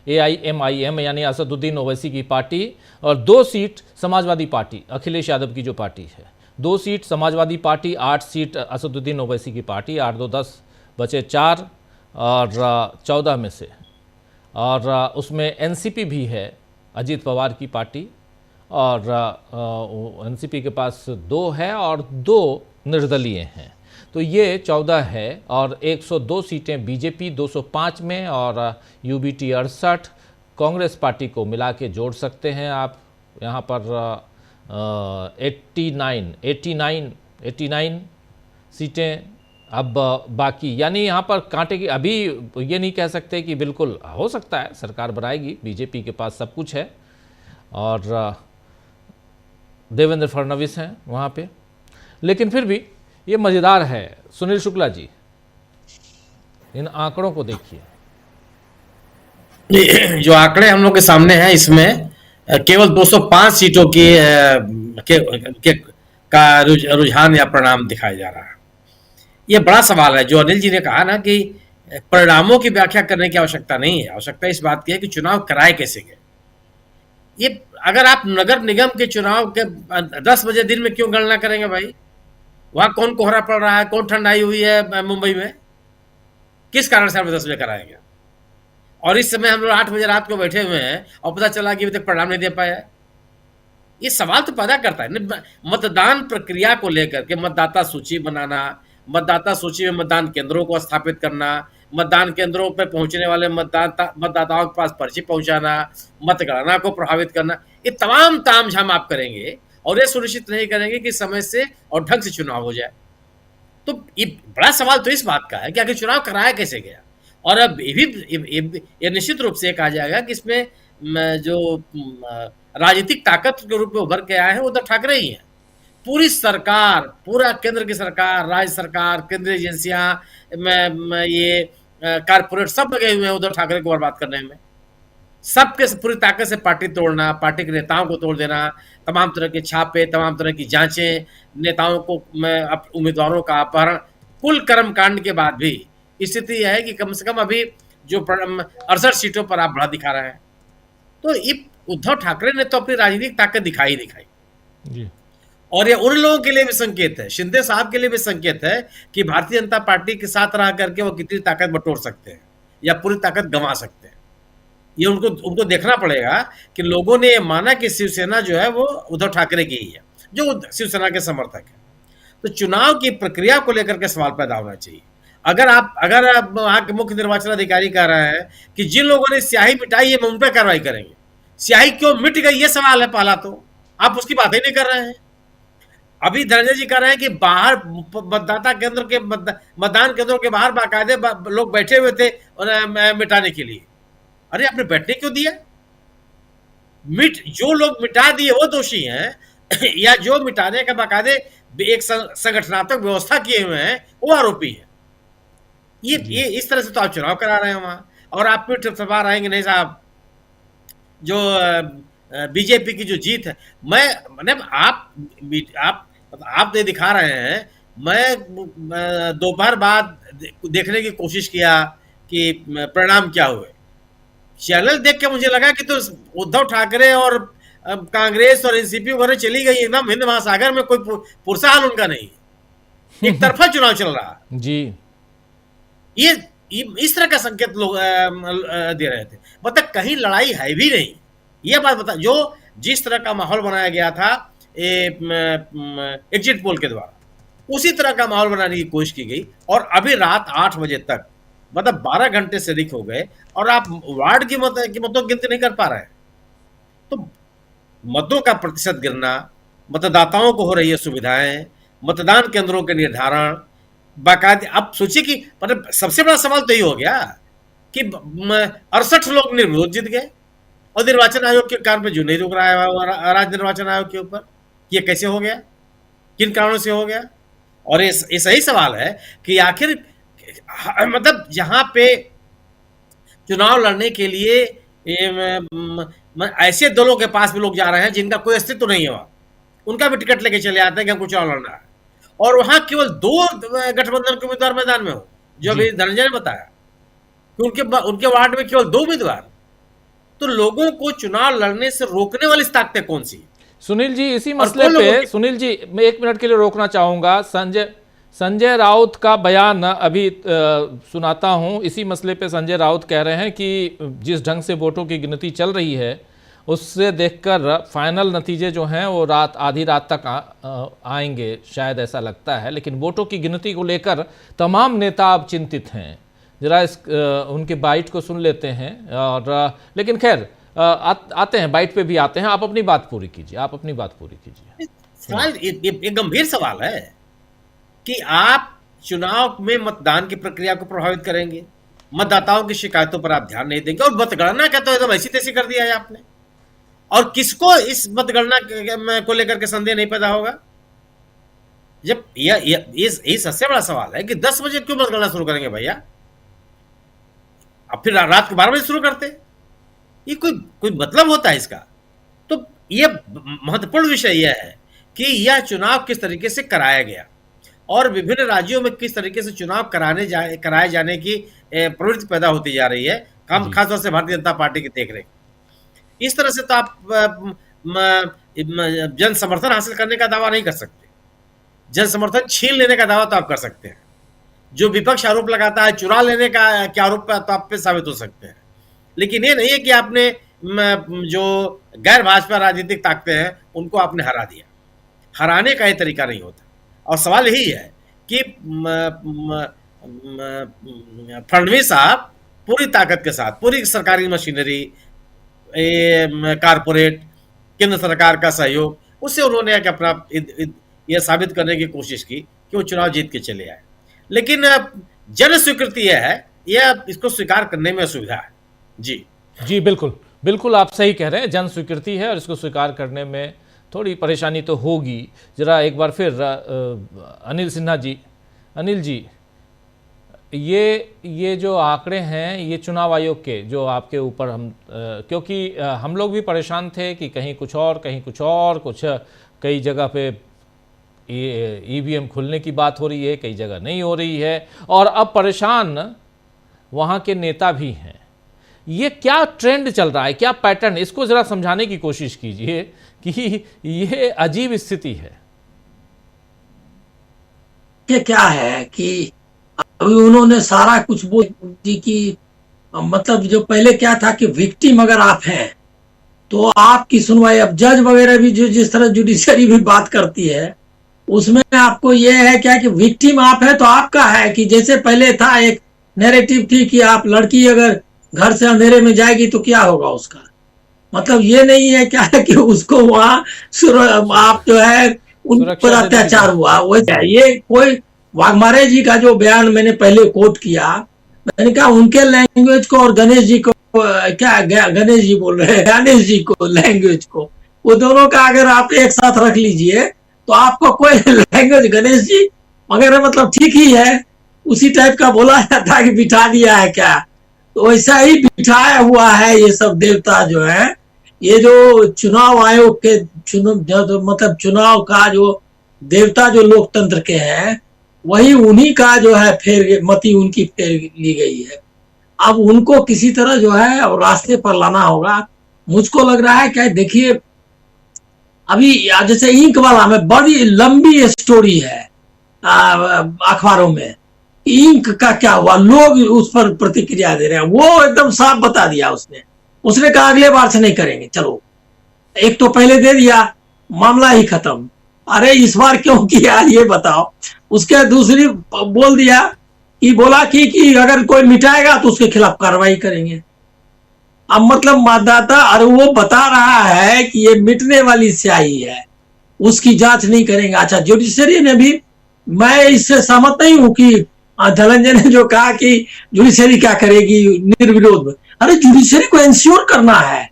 AIMIM यानी असदुद्दीन ओवैसी की पार्टी, और 2 सीट समाजवादी पार्टी, अखिलेश यादव की जो पार्टी है। 2 seat Samajwadi party, 8 seat Asaduddin Owaisi की पार्टी, 8 2 10 बचे 4 और 14 में से। और उसमें NCP भी है, अजीत पवार की पार्टी, और NCP के पास 2 है और 2 निर्दलीय हैं। तो ये 14 है, और 102 सीटें बीजेपी 205 में, और UBT 68, कांग्रेस पार्टी को मिला के जोड़ सकते हैं आप यहाँ पर 89 सीटें अब बाकी। यानी यहाँ पर कांटे की, अभी ये नहीं कह सकते कि बिल्कुल हो सकता है सरकार बनाएगी, बीजेपी के पास सब कुछ है, और देवेंद्र फडणवीस हैं वहाँ पे। लेकिन फिर भी ये मज़ेदार है। सुनील शुक्ला जी, इन आंकड़ों को देखिए। जो आंकड़े हम लोग के सामने हैं, इसमें केवल 205 सीटों का रुझान या परिणाम दिखाया जा रहा है। ये बड़ा सवाल है। जो अनिल जी ने कहा ना कि परिणामों की व्याख्या करने की आवश्यकता नहीं है, आवश्यकता इस बात की है कि चुनाव कराए कैसे गए। ये अगर आप नगर निगम के चुनाव के 10 बजे दिन में क्यों गणना करेंगे भाई? वहां कौन कोहरा पड़ रहा है, कौन ठंड आई हुई है मुंबई में, किस कारण से हम 10 बजे कराएंगे? और इस समय हम लोग 8 बजे रात को बैठे हुए हैं और पता चला कि अभी तक परिणाम नहीं दे पाया है। ये सवाल तो पैदा करता है। मतदान प्रक्रिया को लेकर के मतदाता सूची बनाना, मतदाता सूची में मतदान केंद्रों को स्थापित करना, मतदान केंद्रों पर पहुंचने वाले मतदाताओं के पास पर्ची पहुंचाना, मतगणना को प्रभावित करना, ये तमाम तामझाम आप करेंगे और ये सुनिश्चित नहीं करेंगे कि समय से और ढंग से चुनाव हो जाए। तो ये बड़ा सवाल तो इस बात का है कि आखिर चुनाव कराया कैसे गया। और अब ये निश्चित रूप से कहा जाएगा कि इसमें जो राजनीतिक ताकत के रूप में उभर के आए हैं उद्धव ठाकरे ही हैं। पूरी सरकार, पूरा केंद्र की सरकार, राज्य सरकार, केंद्रीय एजेंसियां, ये कारपोरेट सब लगे हुए हैं उद्धव ठाकरे को बर्बाद करने में। सबके पूरी ताकत से पार्टी तोड़ना, पार्टी के नेताओं को तोड़ देना, तमाम तरह के छापे, तमाम तरह की जांचें, नेताओं को, उम्मीदवारों का अपहरण। कुल कर्मकांड के बाद भी स्थिति यह है कि कम से कम अभी जो 68 सीटों पर आप बढ़ा दिखा रहे हैं। तो ये उद्धव ठाकरे ने तो अपनी राजनीतिक ताकत दिखाई जी। और ये उन लोगों के लिए भी संकेत है, शिंदे साहब के लिए भी संकेत है कि भारतीय जनता पार्टी के साथ रह करके वो कितनी ताकत बटोर सकते हैं या पूरी ताकत गंवा सकते हैं। ये उनको देखना पड़ेगा कि लोगों ने ये माना कि शिवसेना जो है वो उद्धव ठाकरे की ही है, जो शिवसेना के समर्थक है। तो चुनाव की प्रक्रिया को लेकर के सवाल पैदा होना चाहिए। अगर आप वहां के मुख्य निर्वाचन अधिकारी कह रहे हैं कि जिन लोगों ने स्याही मिटाई है उन पर कार्रवाई करेंगे, स्याही क्यों मिट गई ये सवाल है पहला, तो आप उसकी बात ही नहीं कर रहे हैं। अभी धनंजय जी कह रहे हैं कि बाहर मतदाता केंद्र के मतदान केंद्रों के बाहर बाकायदे लोग बैठे हुए थे मिटाने के लिए। अरे आपने बैठने क्यों दिया? जो लोग मिटा दिए वो दोषी हैं या जो मिटाने का बाकायदे एक संगठनात्मक व्यवस्था किए हुए हैं वो आरोपी है। ये इस तरह से तो आप चुनाव करा रहे हैं वहां, और आप फिर सवाल रहेंगे नहीं साहब। जो बीजेपी की जो जीत है, मैंने आप ये दिखा रहे हैं। मैं दोपहर बाद देखने की कोशिश किया कि परिणाम क्या हुए। चैनल देख के मुझे लगा कि तो उद्धव ठाकरे और कांग्रेस और एनसीपी वगैरह चली गई एकदम हिंद महासागर में, कोई पुरसा हाल उनका नहीं, एक तरफा चुनाव चल रहा जी। ये इस तरह का संकेत लोग दे रहे थे। मतलब कहीं लड़ाई है भी नहीं, ये बात बता। जिस तरह का माहौल बनाया गया था एग्जिट पोल के द्वारा, उसी तरह का माहौल बनाने की कोशिश की गई। और अभी रात 8 बजे तक, मतलब 12 घंटे से अधिक हो गए, और आप वार्ड की मतों की गिनती नहीं कर पा रहे हैं। तो मतों का प्रतिशत गिरना, मतदाताओं को हो रही है सुविधाएं, मतदान केंद्रों के निर्धारण, बाकायदे। अब सोचिए कि मतलब सबसे बड़ा सवाल तो ये हो गया कि 68 लोग निर्विरोध जीत गए, और निर्वाचन आयोग के कारण पे जो नहीं रोक रहा है राज्य निर्वाचन आयोग के ऊपर, ये कैसे हो गया, किन कारणों से हो गया। और ये सही सवाल है कि आखिर मतलब जहां पे चुनाव लड़ने के लिए ऐसे दलों के पास भी लोग जा रहे हैं जिनका कोई अस्तित्व नहीं है, वहां उनका भी टिकट लेके चले आते हैं कि हमको चुनाव लड़ना है, और वहां केवल 2 गठबंधन के उम्मीदवार मैदान में हो, जो अभी धनंजय ने बताया कि उनके वार्ड में केवल 2 उम्मीदवार। तो लोगों को चुनाव लड़ने से रोकने वाली ताकतें कौन सी? सुनील जी, इसी मसले पे, सुनील जी मैं 1 मिनट के लिए रोकना चाहूंगा। संजय राउत का बयान अभी सुनाता हूं। इसी मसले पे संजय राउत कह रहे हैं कि जिस ढंग से वोटों की गिनती चल रही है, उससे देखकर फाइनल नतीजे जो हैं वो आधी रात तक आएंगे, शायद ऐसा लगता है। लेकिन वोटों की गिनती को लेकर तमाम नेता अब चिंतित हैं। जरा उनके बाइट को सुन लेते हैं। और लेकिन खैर आते हैं, बाइट पे भी आते हैं। आप अपनी बात पूरी कीजिए। सवाल एक गंभीर सवाल है कि आप चुनाव में मतदान की प्रक्रिया को प्रभावित करेंगे, मतदाताओं की शिकायतों पर आप ध्यान नहीं देंगे, और मतगणना का तो एकदम ऐसी तैसी कर दिया है आपने। और किसको इस मतगणना को लेकर के संदेह नहीं पैदा होगा? जब ये सबसे बड़ा सवाल है कि 10 बजे क्यों मतगणना शुरू करेंगे भैया? अब फिर रात को 12 बजे शुरू करते, ये कोई मतलब होता है इसका? तो ये महत्वपूर्ण विषय यह है कि यह चुनाव किस तरीके से कराया गया, और विभिन्न राज्यों में किस तरीके से चुनाव कराए जाने की प्रवृत्ति पैदा होती जा रही है, खासतौर से भारतीय जनता पार्टी की देखरेख। इस तरह से तो आप जन समर्थन हासिल करने का दावा नहीं कर सकते। जन समर्थन छीन लेने का दावा तो आप कर सकते हैं। जो विपक्ष आरोप लगाता है चुरा लेने का क्या आरोप तो आप पे साबित हो सकते हैं, लेकिन ये नहीं है कि आपने जो गैर भाजपा राजनीतिक ताकतें हैं उनको आपने हरा दिया। हराने का ये तरीका नहीं होता। और सवाल यही है कि फडणवीस साहब पूरी ताकत के साथ, पूरी सरकारी मशीनरी, कारपोरेट, केंद्र सरकार का सहयोग, उससे उन्होंने अपना यह साबित करने की कोशिश की कि वो चुनाव जीत के चले आए। लेकिन जन स्वीकृति यह है, यह इसको स्वीकार करने में असुविधा है। जी बिल्कुल आप सही कह रहे हैं। जन स्वीकृति है और इसको स्वीकार करने में थोड़ी परेशानी तो होगी। जरा एक बार फिर अनिल सिन्हा जी, अनिल जी, ये जो आंकड़े हैं ये चुनाव आयोग के जो आपके ऊपर क्योंकि हम लोग भी परेशान थे कि कहीं कुछ और कुछ कई जगह पे ईवीएम खुलने की बात हो रही है, कई जगह नहीं हो रही है, और अब परेशान वहाँ के नेता भी हैं। ये क्या ट्रेंड चल रहा है, क्या पैटर्न, इसको जरा समझाने की कोशिश कीजिए कि ये अजीब स्थिति है। ये क्या है कि अभी उन्होंने सारा कुछ बोल दी कि मतलब जो पहले क्या था कि विक्टिम अगर आप हैं तो आपकी सुनवाई, अब जज वगैरह भी जो जिस तरह जुडिशरी भी बात करती है उसमें आपको ये है क्या कि विक्टिम आप है तो आपका है कि जैसे पहले था एक नैरेटिव थी कि आप लड़की अगर घर से अंधेरे में जाएगी तो क्या होगा उसका, मतलब ये नहीं है क्या है कि उसको वहां आप जो है उन पर अत्याचार हुआ। वो ये कोई वाघमारे जी का जो बयान मैंने पहले कोट किया, मैंने कहा उनके लैंग्वेज को और गणेश जी को गणेश जी बोल रहे हैं, गणेश जी को लैंग्वेज को, वो दोनों का अगर आप एक साथ रख लीजिए तो आपको कोई लैंग्वेज गणेश जी वगैरह मतलब ठीक ही है, उसी टाइप का बोला जाता है कि बिठा दिया है क्या, तो वैसा ही बिठाया हुआ है ये सब देवता जो है। ये जो चुनाव आयोग के मतलब चुनाव का जो देवता जो लोकतंत्र के हैं वही उन्हीं का जो है फेर मती उनकी फेर ली गई है। अब उनको किसी तरह जो है अब रास्ते पर लाना होगा। मुझको लग रहा है क्या, देखिए अभी जैसे इंक वाला में बड़ी लंबी स्टोरी है अखबारों में, इंक का क्या हुआ, लोग उस पर प्रतिक्रिया दे रहे हैं, वो एकदम साफ बता दिया उसने कहा अगले बार से नहीं करेंगे। चलो एक तो पहले दे दिया, मामला ही खत्म। अरे इस बार क्यों किया ये बताओ। उसके दूसरी बोल दिया कि बोला कि अगर कोई मिटाएगा तो उसके खिलाफ कार्रवाई करेंगे। अब मतलब मतदाता, और वो बता रहा है कि ये मिटने वाली स्याही है, उसकी जांच नहीं करेंगे। अच्छा, जुडिशरी ने भी, मैं इससे सहमत नहीं हूं कि धनंजय ने जो कहा कि जुडिशरी क्या करेगी निर्विरोध में। अरे जुडिशरी को इंश्योर करना है,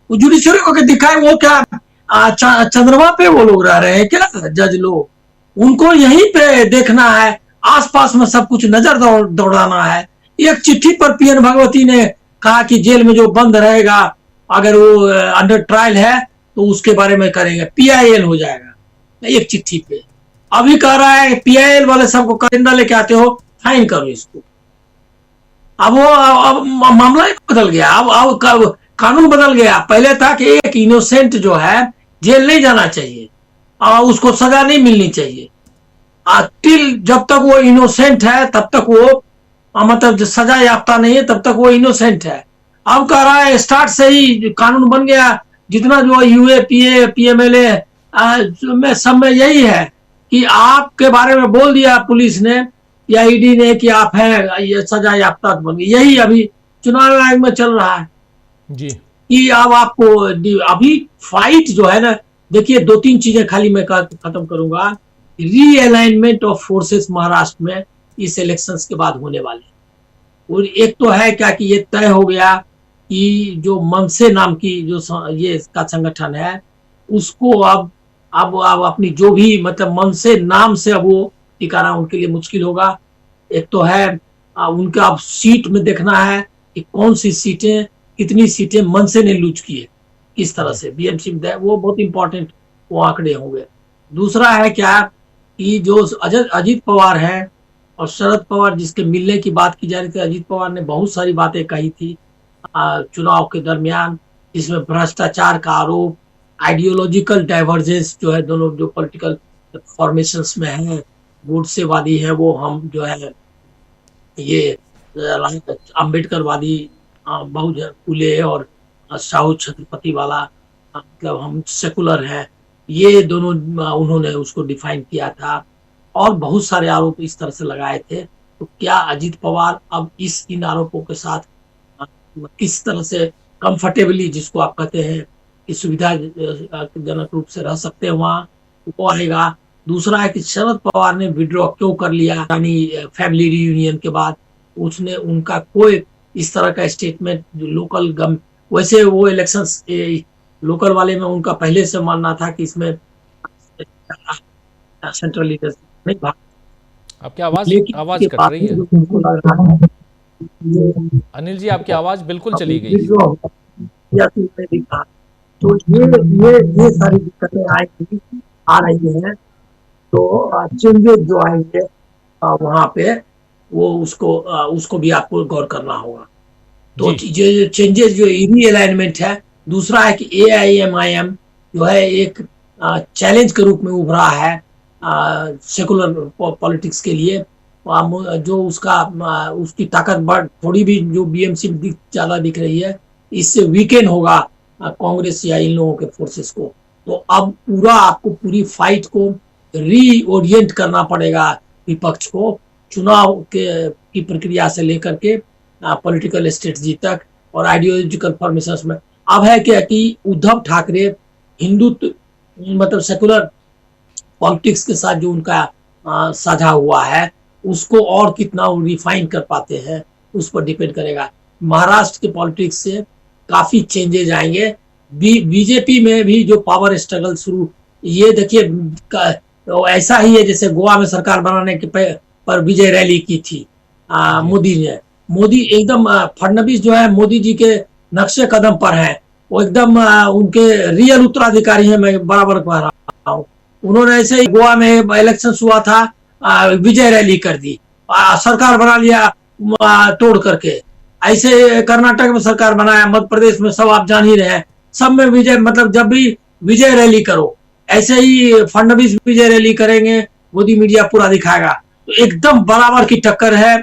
वो जुडिशरी को दिखाए। वो क्या चंद्रमा पे वो लोग रह रहे हैं क्या जज लोग? उनको यहीं पे देखना है, आसपास में सब कुछ नजर दौड़ाना है। एक चिट्ठी पर पीएन भगवती ने कहा कि जेल में जो बंद रहेगा अगर वो अंडर ट्रायल है तो उसके बारे में करेंगे, पीआईएल हो जाएगा एक चिट्ठी पे। अभी कह रहा है पीआईएल वाले सबको करिंदा लेके आते हो, फाइन करो इसको। अब मामला ही बदल गया। अब कानून बदल गया। पहले था कि एक इनोसेंट जो है जेल नहीं जाना चाहिए और उसको सजा नहीं मिलनी चाहिए। टिल जब तक वो इनोसेंट है तब तक वो मतलब सजा याफ्ता नहीं है, तब तक वो इनोसेंट है। अब कह रहा है स्टार्ट से ही कानून बन गया, जितना जो यूए पीए पीएमएलए में सब में यही है कि आपके बारे में बोल दिया पुलिस ने या ईडी ने कि आप हैं, ये सजा याफ्ता बन गई। यही अभी चुनाव आयोग में चल रहा है जी कि अब आपको अभी फाइट जो है ना, देखिए 2-3 चीजें खाली मैं खत्म करूंगा। रीअलाइनमेंट ऑफ फोर्सेस महाराष्ट्र में इस इलेक्शंस के बाद होने वाले। और एक तो है क्या कि ये तय हो गया कि जो मनसे नाम की जो ये का संगठन है उसको अब अपनी जो भी मतलब मनसे नाम से अब वो टिकाना उनके लिए मुश्किल होगा। एक तो है उनका अब सीट में देखना है कि कौन सी सीटें, कितनी सीटें मनसे ने लूज की है, किस तरह से बीएमसी में, वो बहुत इंपॉर्टेंट वो आंकड़े होंगे। दूसरा है क्या कि जो अजीत पवार है और शरद पवार जिसके मिलने की बात की जा रही थी, अजीत पवार ने बहुत सारी बातें कही थी चुनाव के दरमियान, जिसमें भ्रष्टाचार का आरोप, आइडियोलॉजिकल डाइवर्जेंस जो है दोनों जो पॉलिटिकल फॉर्मेशंस में है, गोडसेवादी है वो, हम जो है ये अम्बेडकरवादी बहुजन फुले और साहू छत्रपति वाला, मतलब हम सेकुलर हैं, ये दोनों उन्होंने उसको डिफाइन किया था और बहुत सारे आरोप इस तरह से लगाए थे। तो क्या अजीत पवार अब इन आरोपों के साथ किस तरह से कंफर्टेबली, जिसको आप कहते हैं कि सुविधाजनक रूप से रह सकते हैं वहां, वो आएगा। दूसरा है कि शरद पवार ने विड्रॉ क्यों कर लिया यानी फैमिली रियूनियन के बाद, उसने उनका कोई इस तरह का स्टेटमेंट जो लोकल वैसे वो इलेक्शंस लोकल वाले में उनका पहले से मानना था कि इसमें सेंट्रल लीडर्स नहीं भाग। आपकी आवाज कट रही है अनिल जी, आपकी आवाज बिल्कुल चली गई। तो ये सारी दिक्कतें आ रही हैं। तो चेंजेस जो आएंगे वहां पे वो उसको भी आपको गौर करना होगा। तो जो चेंजेस जो रीअलाइनमेंट है, दूसरा है कि AIMIM जो है एक चैलेंज के रूप में उभरा है सेकुलर पॉलिटिक्स के लिए, जो उसकी ताकत थोड़ी भी जो BMC में ज्यादा दिख रही है, इससे वीकेंड होगा कांग्रेस या इन लोगों के फोर्सेस को। तो अब आपको पूरी फाइट को रीओरिएंट करना पड़ेगा विपक्ष को, चुनाव की प्रक्रिया से लेकर के पॉलिटिकल स्ट्रेटजी तक और आइडियोलॉजिकल फॉर्मेशंस में। अब है क्या कि उद्धव ठाकरे हिंदुत्व मतलब सेकुलर पॉलिटिक्स के साथ जो उनका साझा हुआ है उसको और कितना वो रिफाइन कर पाते हैं उस पर डिपेंड करेगा। महाराष्ट्र के पॉलिटिक्स से काफी चेंजेज आएंगे। बीजेपी में भी जो पावर स्ट्रगल शुरू, ये देखिए ऐसा ही है जैसे गोवा में सरकार बनाने के पर विजय रैली की थी मोदी ने। मोदी एकदम फडणवीस जो है मोदी जी के नक्शे कदम पर है, वो एकदम उनके रियल उत्तराधिकारी हैं, मैं बराबर कह रहा हूँ। उन्होंने ऐसे ही गोवा में इलेक्शन हुआ था, विजय रैली कर दी, सरकार बना लिया तोड़ करके। ऐसे कर्नाटक में सरकार बनाया, मध्य प्रदेश में सब आप जान ही रहे हैं, सब में विजय, मतलब जब भी विजय रैली करो, ऐसे ही फडणवीस विजय रैली करेंगे, मोदी मीडिया पूरा दिखाएगा। तो एकदम बराबर की टक्कर है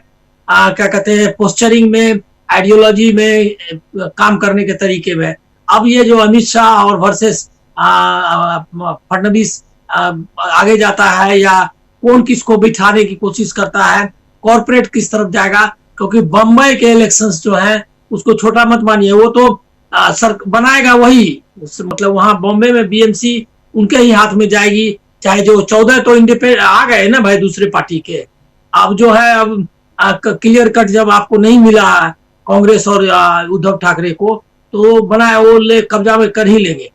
क्या कहते हैं पोस्चरिंग में, आइडियोलॉजी में, काम करने के तरीके में। अब ये जो अमित शाह और वर्सेस फडणवीस आगे जाता है या कौन किसको बिठाने की कोशिश करता है, कॉर्पोरेट किस तरफ जाएगा। क्योंकि बम्बई के इलेक्शंस जो है उसको छोटा मत मानिए, वो तो सर बनाएगा वही, मतलब वहां बॉम्बे में बीएमसी उनके ही हाथ में जाएगी। चाहे जो 14 तो इंडिपेंडेंट आ गए ना भाई दूसरे पार्टी के, अब जो है अब क्लियर कट जब आपको नहीं मिला कांग्रेस और उद्धव ठाकरे को, तो बनाया वो ले कब्जा में कर ही लेंगे।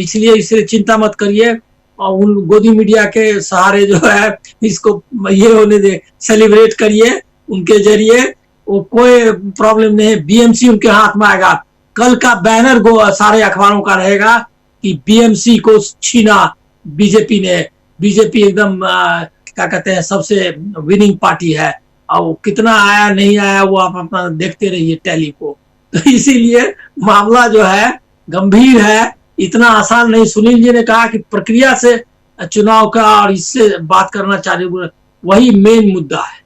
इसलिए इसे चिंता मत करिए, और उन गोदी मीडिया के सहारे जो है इसको ये होने दे, सेलिब्रेट करिए उनके जरिए, वो कोई प्रॉब्लम नहीं है। बीएमसी उनके हाथ में आएगा। कल का बैनर सारे अखबारों का रहेगा कि बीएमसी को छीना बीजेपी ने, बीजेपी एकदम क्या कहते हैं सबसे विनिंग पार्टी है। और कितना आया नहीं आया वो आप अपना देखते रहिए टैली को। तो इसीलिए मामला जो है गंभीर है, इतना आसान नहीं। सुनील जी ने कहा कि प्रक्रिया से चुनाव का और इससे बात करना चाहिए, वही मेन मुद्दा है।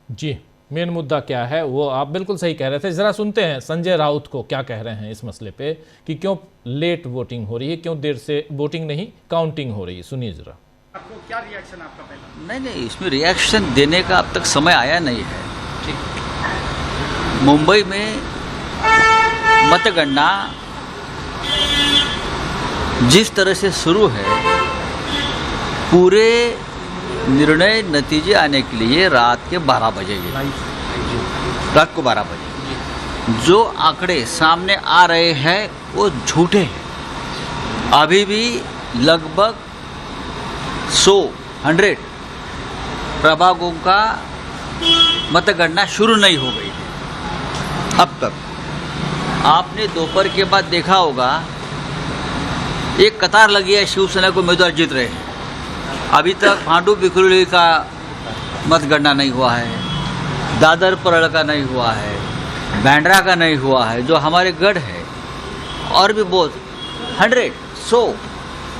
जी, मेन मुद्दा क्या है वो आप बिल्कुल सही कह रहे थे। जरा सुनते हैं संजय राउत को क्या कह रहे हैं इस मसले पे कि क्यों लेट वोटिंग हो रही है, क्यों देर से वोटिंग नहीं काउंटिंग हो रही है। सुनिए जरा। आपको क्या रिएक्शन आपका पहला? नहीं, इसमें रिएक्शन देने का अब तक समय आया नहीं है। ठीक, मुंबई में मतगणना जिस तरह से शुरू है, पूरे निर्णय नतीजे आने के लिए रात के 12 बजे, रात को 12 बजे जो आंकड़े सामने आ रहे हैं वो झूठे हैं। अभी भी लगभग 100 प्रभागों का मतगणना शुरू नहीं हो गई है अब तक। आपने दोपहर के बाद देखा होगा एक कतार लगी है, शिवसेना को उम्मीदवार जीत रहे हैं। अभी तक भांडू बिखरूली का मतगणना नहीं हुआ है, दादर परल का नहीं हुआ है, बैंड्रा का नहीं हुआ है, जो हमारे गढ़ है, और भी बहुत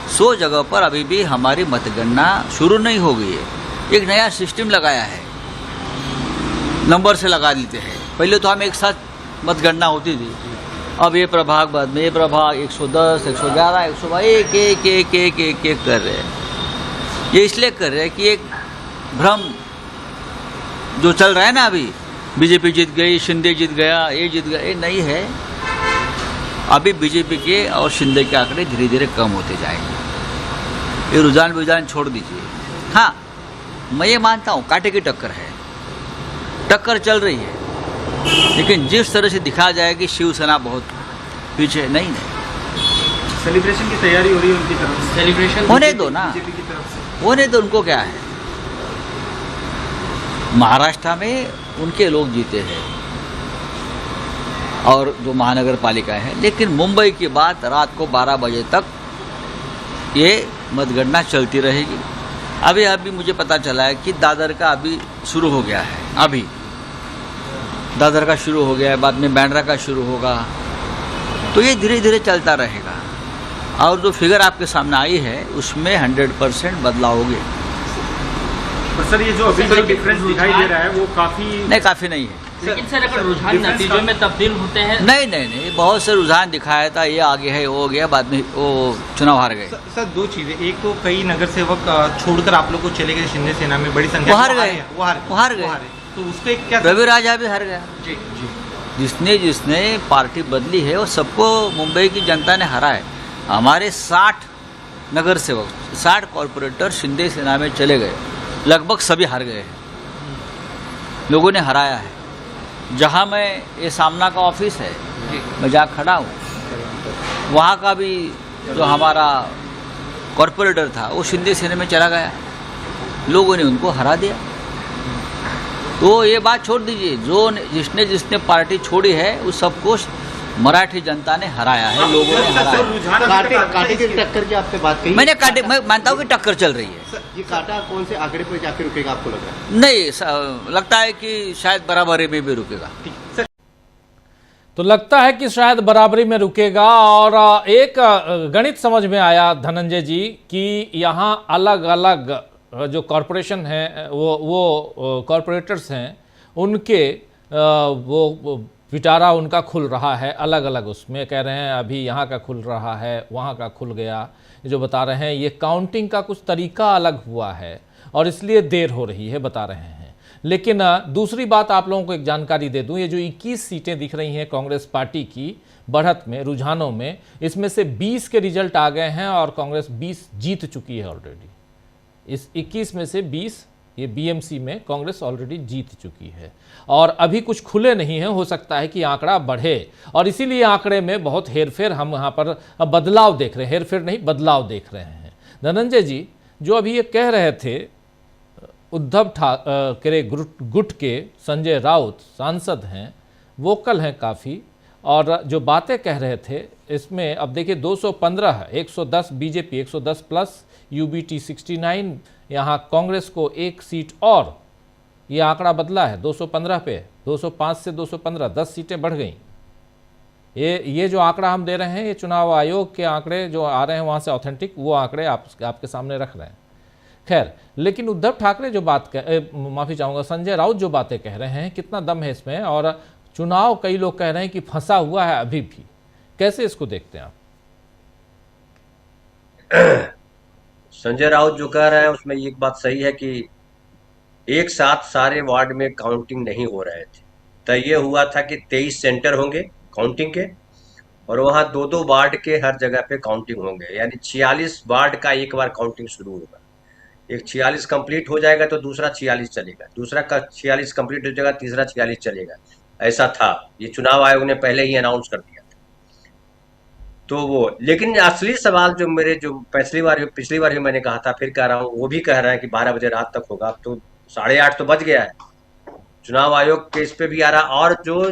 100 जगह पर अभी भी हमारी मतगणना शुरू नहीं हो गई है। एक नया सिस्टम लगाया है, नंबर से लगा देते हैं। पहले तो हम एक साथ मतगणना होती थी, अब ये प्रभाग बाद में ये प्रभाग 110, 111, 122 एक कर रहे हैं। ये इसलिए कर रहे हैं कि एक भ्रम जो चल रहा है ना, अभी बीजेपी जीत गई, शिंदे जीत गया, ये जीत गया, ये नहीं है। अभी बीजेपी के और शिंदे के आंकड़े धीरे धीरे कम होते जाएंगे। ये रुझान छोड़ दीजिए। हाँ, मैं ये मानता हूँ कांटे की टक्कर है, टक्कर चल रही है, लेकिन जिस तरह से दिखाया जाए कि शिवसेना बहुत पीछे, नहीं। सेलिब्रेशन की तैयारी हो रही है उनकी तरफ से। सेलिब्रेशन होने दो ना, बीजेपी की तरफ से होने दो। उनको क्या है, महाराष्ट्र में उनके लोग जीते हैं और जो महानगर पालिका है, लेकिन मुंबई की बात रात को 12 बजे तक ये मतगणना चलती रहेगी। अभी मुझे पता चला है कि दादर का अभी शुरू हो गया है, अभी दादर का शुरू हो गया है, बाद में बैंड्रा का शुरू होगा, तो ये धीरे धीरे चलता रहेगा। और जो फिगर आपके सामने आई है उसमें 100% बदलाव हो गया। पर सर ये जो अभी जो डिफरेंस दिखाई दे रहा है वो काफ़ी नहीं है। लेकिन सर अगर रुझान नतीजों में तब्दील होते हैं, नहीं, बहुत से रुझान दिखाया था, ये आगे है, वो हो गया, बाद में वो चुनाव हार गए। सर दो चीजें, एक तो कई नगर सेवक छोड़कर आप लोग को चले गए शिंदे सेना में, बड़ी संख्या वो हार गए, तो उसका क्या? रवि राजा भी हार गया। जी जिसने पार्टी बदली है वो सबको मुंबई की जनता ने हरा है। हमारे 60 नगर सेवक, 60 कॉरपोरेटर शिंदे सेना में चले गए, लगभग सभी हार गए हैं, लोगों ने हराया है। जहाँ मैं ये सामना का ऑफिस है, मैं जहाँ खड़ा हूँ, वहाँ का भी जो हमारा कॉरपोरेटर था वो शिंदे सेना में चला गया, लोगों ने उनको हरा दिया। तो ये बात छोड़ दीजिए, जिसने पार्टी छोड़ी है उस सबको मराठी जनता ने हराया है, लोगों ने हराया। कांटे की टक्कर की आपसे बात कही, मैं मानता हूँ कि टक्कर चल रही है। सर ये कांटा कौन से आंकड़े पर जाके रुकेगा आपको लग रहा है? नहीं, लगता है कि शायद बराबरी में भी रुकेगा। तो लगता है कि शायद बराबरी में रुकेगा। और एक गणित समझ में आया धनंजय जी कि यहाँ अलग अलग जो कॉरपोरेशन हैं, वो कॉरपोरेटर्स हैं, उनके वो पिटारा उनका खुल रहा है अलग अलग, उसमें कह रहे हैं अभी यहाँ का खुल रहा है, वहाँ का खुल गया। जो बता रहे हैं ये काउंटिंग का कुछ तरीका अलग हुआ है और इसलिए देर हो रही है, बता रहे हैं। लेकिन दूसरी बात आप लोगों को एक जानकारी दे दूं, ये जो 21 सीटें दिख रही हैं कांग्रेस पार्टी की बढ़त में, रुझानों में, इसमें से 20 के रिजल्ट आ गए हैं और कांग्रेस 20 जीत चुकी है ऑलरेडी। इस 21 में से 20 ये बीएमसी में कांग्रेस ऑलरेडी जीत चुकी है और अभी कुछ खुले नहीं है, हो सकता है कि आंकड़ा बढ़े और इसीलिए आंकड़े में बहुत हेरफेर हम यहाँ पर बदलाव देख रहे हैं, हेरफेर नहीं बदलाव देख रहे हैं। धनंजय जी, जो अभी ये कह रहे थे उद्धव ठाकरे गुट के संजय राउत सांसद हैं, वोकल हैं काफ़ी, और जो बातें कह रहे थे इसमें अब देखिए 215 है, 110 बीजेपी, 110 प्लस यूबीटी 69, यहाँ कांग्रेस को एक सीट और, ये आंकड़ा बदला है 215 पे, 205 से 215, 10 सीटें बढ़ गई। ये जो आंकड़ा हम दे रहे हैं ये चुनाव आयोग के आंकड़े जो आ रहे हैं वहाँ से ऑथेंटिक, वो आंकड़े आपके सामने रख रहे हैं। खैर, लेकिन उद्धव ठाकरे जो माफ़ी चाहूँगा, संजय राउत जो बातें कह रहे हैं, कितना दम है इसमें? और चुनाव कई लोग कह रहे हैं कि फंसा हुआ है अभी भी, कैसे इसको देखते हैं आप? संजय राउत जो कह रहे हैं उसमें एक बात सही है कि एक साथ सारे वार्ड में काउंटिंग नहीं हो रहे थे। तय ये हुआ था कि 23 सेंटर होंगे काउंटिंग के और वहाँ 2-2 वार्ड के हर जगह पे काउंटिंग होंगे, यानी 46 वार्ड का एक बार काउंटिंग शुरू होगा। एक 46 कंप्लीट हो जाएगा तो दूसरा 46 चलेगा, दूसरा का 46 कंप्लीट हो जाएगा, तीसरा 46 चलेगा। ऐसा था, ये चुनाव आयोग ने पहले ही अनाउंस कर दिया था। तो वो, लेकिन असली सवाल जो मेरे, जो पिछली बार ही मैंने कहा था, फिर कह रहा हूँ, वो भी कह रहा है कि 12 बजे रात तक होगा। अब तो 8:30 तो बज गया है, चुनाव आयोग के इस पे भी आ रहा, और जो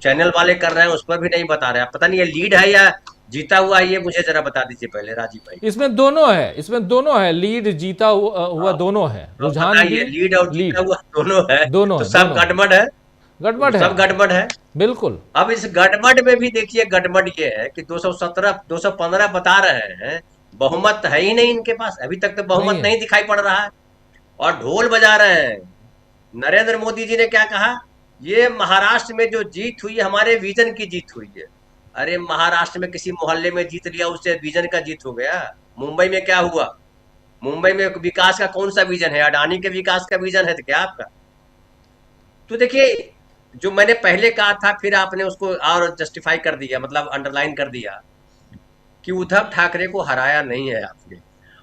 चैनल वाले कर रहे हैं उस पर भी नहीं बता रहे। पता नहीं ये लीड है या जीता हुआ है, ये मुझे जरा बता दीजिए पहले राजीव भाई। इसमें दोनों है, लीड जीता हुआ दोनों है, रुझान भी, लीड और जीता हुआ दोनों है, दोनों तो सब गड़बड़ है, सब गड़बड़ है, बिल्कुल। अब इस गड़बड़ में भी देखिए, गड़बड़ ये है कि 215 बता रहे हैं, बहुमत है ही नहीं इनके पास, अभी तक तो बहुमत नहीं दिखाई पड़ रहा है, और ढोल बजा रहे हैं। नरेंद्र मोदी जी ने क्या कहा, ये महाराष्ट्र में जो जीत हुई हमारे विजन की जीत हुई है। अरे महाराष्ट्र में किसी मोहल्ले में जीत लिया, उससे विजन का जीत हो गया? मुंबई में क्या हुआ? मुंबई में विकास का कौन सा विजन है? अडानी के विकास का विजन है तो क्या आपका? तो देखिए, जो मैंने पहले कहा था, फिर आपने उसको और जस्टिफाई कर दिया, मतलब अंडरलाइन कर दिया कि उद्धव ठाकरे को हराया नहीं है आपने,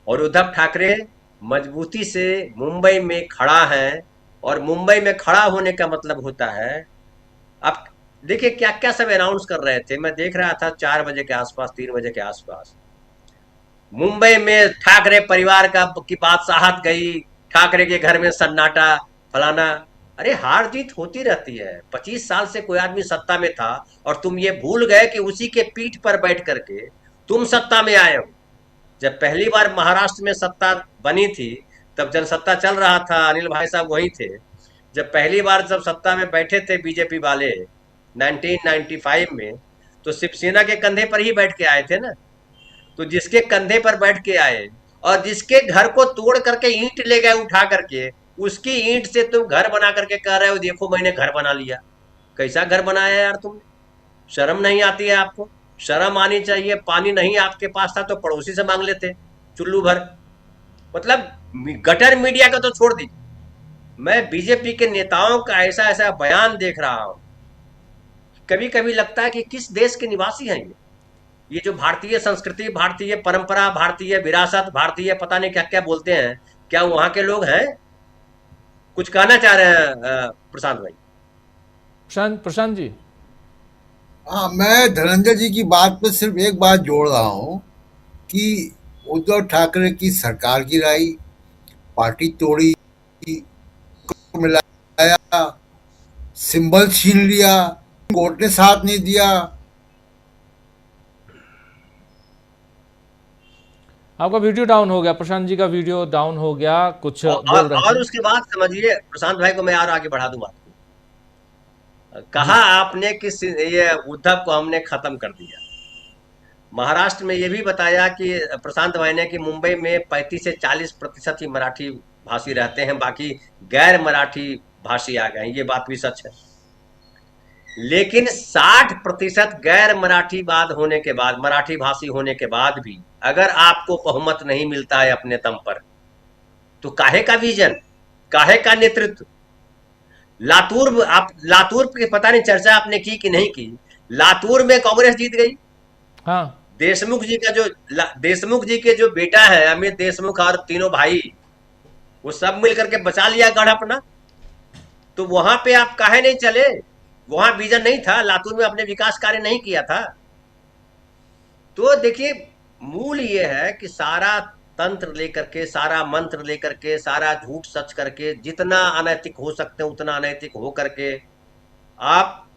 और उद्धव ठाकरे मजबूती से मुंबई में खड़ा है, और मुंबई में खड़ा होने का मतलब होता है, आप देखिए क्या क्या सब अनाउंस कर रहे थे। मैं देख रहा था 4 बजे के आसपास, 3 बजे के आसपास, मुंबई में ठाकरे परिवार की बादशाहत गई, ठाकरे के घर में सन्नाटा, फलाना। अरे हार जीत होती रहती है, 25 साल से कोई आदमी सत्ता में था और तुम ये भूल गए कि उसी के पीठ पर बैठ करके तुम सत्ता में आए हो। जब पहली बार महाराष्ट्र में सत्ता बनी थी तब जनसत्ता चल रहा था, अनिल भाई साहब वही थे। जब पहली बार जब सत्ता में बैठे थे बीजेपी वाले 1995 में, तो शिवसेना के कंधे पर ही बैठ के आए थे ना। तो जिसके कंधे पर बैठ के आए और जिसके घर को तोड़ करके ईंट ले गए उठा करके, उसकी ईंट से तुम घर बना करके कह रहे हो देखो मैंने घर बना लिया। कैसा घर बनाया यार तुमने? शर्म नहीं आती है आपको? शर्म आनी चाहिए। पानी नहीं आपके पास था तो पड़ोसी से मांग लेते चुल्लू भर। मतलब गटर मीडिया का तो छोड़ दीजिए, मैं बीजेपी के नेताओं का ऐसा ऐसा बयान देख रहा हूं, कभी कभी लगता है कि किस देश के निवासी हैं ये जो भारतीय संस्कृति, भारतीय परंपरा, भारतीय विरासत, भारतीय पता नहीं क्या क्या बोलते हैं, क्या वहां के लोग हैं? कुछ कहना चाह रहे हैं प्रशांत भाई? प्रशांत जी, हाँ, मैं धनंजय जी की बात पे सिर्फ एक बात जोड़ रहा हूँ कि उद्धव ठाकरे की सरकार गिराई, पार्टी तोड़ी, मिलाया, सिंबल छीन लिया, कोर्ट ने साथ नहीं दिया। आपका वीडियो डाउन हो गया, प्रशांत जी का वीडियो डाउन हो गया, कुछ बोल रहे और उसके बाद समझिए प्रशांत भाई को मैं और आगे बढ़ा दूं बात को। कहा आपने कि ये उद्धव को हमने खत्म कर दिया। महाराष्ट्र में ये भी बताया कि प्रशांत भाई ने कि मुंबई में 35 से 40% ही मराठी भाषी रहते हैं, बाकी गैर मराठी भाषी आ गए हैं। ये बात भी सच है। लेकिन 60% गैर मराठीवाद होने के बाद, मराठी भाषी होने के बाद भी अगर आपको बहुमत नहीं मिलता है अपने दम पर, तो काहे का विजन, काहे का नेतृत्व? लातूर पे पता नहीं चर्चा आपने की कि नहीं की, लातूर में कांग्रेस जीत गई। हाँ, देशमुख जी के जो बेटा है अमित देशमुख और तीनों भाई, वो सब मिलकर के बचा लिया गढ़ अपना। तो वहां पे आप काहे नहीं चले? वहां विजन नहीं था, लातूर में अपने विकास कार्य नहीं किया था। तो देखिए, मूल ये है कि सारा तंत्र लेकर के, सारा मंत्र लेकर के, सारा झूठ सच करके, जितना अनैतिक हो सकते हैं उतना अनैतिक हो करके आप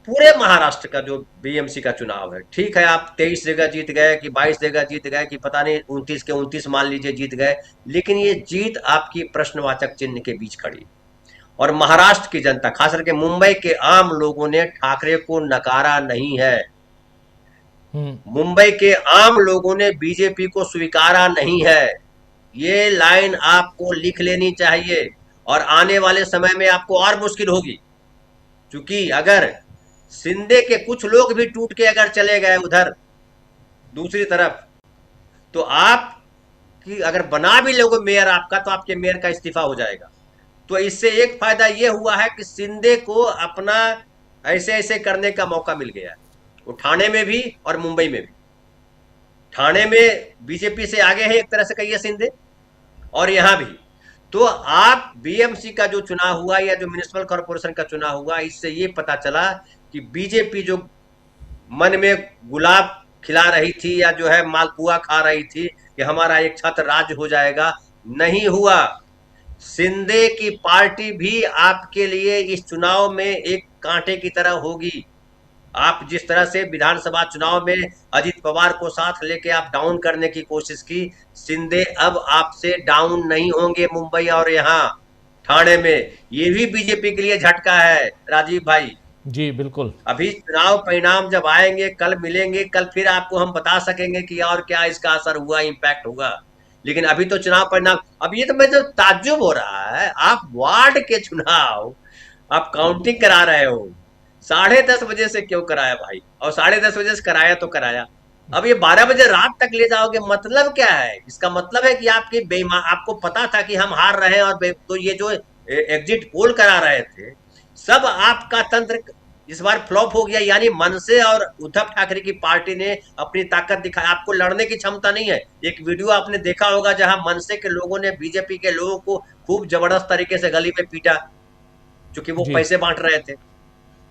पूरे महाराष्ट्र का जो बीएमसी का चुनाव है, ठीक है आप 23 जगह जीत गए कि 22 जगह जीत गए कि पता नहीं 29 के 29 मान लीजिए जीत गए, लेकिन ये जीत आपकी प्रश्नवाचक चिन्ह के बीच खड़ी। और महाराष्ट्र की जनता, खास करके मुंबई के आम लोगों ने ठाकरे को नकारा नहीं है। मुंबई के आम लोगों ने बीजेपी को स्वीकारा नहीं है। ये लाइन आपको लिख लेनी चाहिए और आने वाले समय में आपको और मुश्किल होगी, क्योंकि अगर शिंदे के कुछ लोग भी टूट के अगर चले गए उधर दूसरी तरफ, तो आप कि अगर बना भी लोगे मेयर आपका, तो आपके मेयर का इस्तीफा हो जाएगा। तो इससे एक फायदा यह हुआ है कि शिंदे को अपना ऐसे ऐसे करने का मौका मिल गया, वो ठाणे में भी और मुंबई में भी। ठाणे में बीजेपी से आगे है एक तरह से कहिए शिंदे, और यहां भी। तो आप बीएमसी का जो चुनाव हुआ या जो म्युनिसिपल कॉर्पोरेशन का चुनाव हुआ, इससे ये पता चला कि बीजेपी जो मन में गुलाब खिला रही थी या जो है मालपुआ खा रही थी कि हमारा एक छत्र राज्य हो जाएगा, नहीं हुआ। शिंदे की पार्टी भी आपके लिए इस चुनाव में एक कांटे की तरह होगी। आप जिस तरह से विधानसभा चुनाव में अजित पवार को साथ लेके आप डाउन करने की कोशिश की, शिंदे अब आपसे डाउन नहीं होंगे मुंबई और यहाँ ठाणे में। ये भी बीजेपी के लिए झटका है राजीव भाई। जी बिल्कुल। अभी चुनाव परिणाम जब आएंगे, कल मिलेंगे, कल फिर आपको हम बता सकेंगे कि और क्या इसका असर हुआ, इम्पैक्ट होगा। लेकिन अभी तो चुनाव परिणाम, अब ये तो मैं जो ताज्जुब हो रहा है, आप वार्ड के चुनाव आप काउंटिंग करा रहे हो, 10:30 बजे से क्यों कराया भाई? और 10:30 बजे से कराया तो कराया, अब ये 12 बजे रात तक ले जाओगे, मतलब क्या है? इसका मतलब है कि आपकी आपको पता था कि हम हार रहे हैं, और तो ये जो एग्जिट पोल करा रहे थे, सब आपका तंत्र इस बार फ्लॉप हो गया। यानी मनसे और उद्धव ठाकरे की पार्टी ने अपनी ताकत दिखाई, आपको लड़ने की क्षमता नहीं है। एक वीडियो आपने देखा होगा जहां मनसे के लोगों ने बीजेपी के लोगों को खूब जबरदस्त तरीके से गली में पीटा, क्योंकि वो पैसे बांट रहे थे।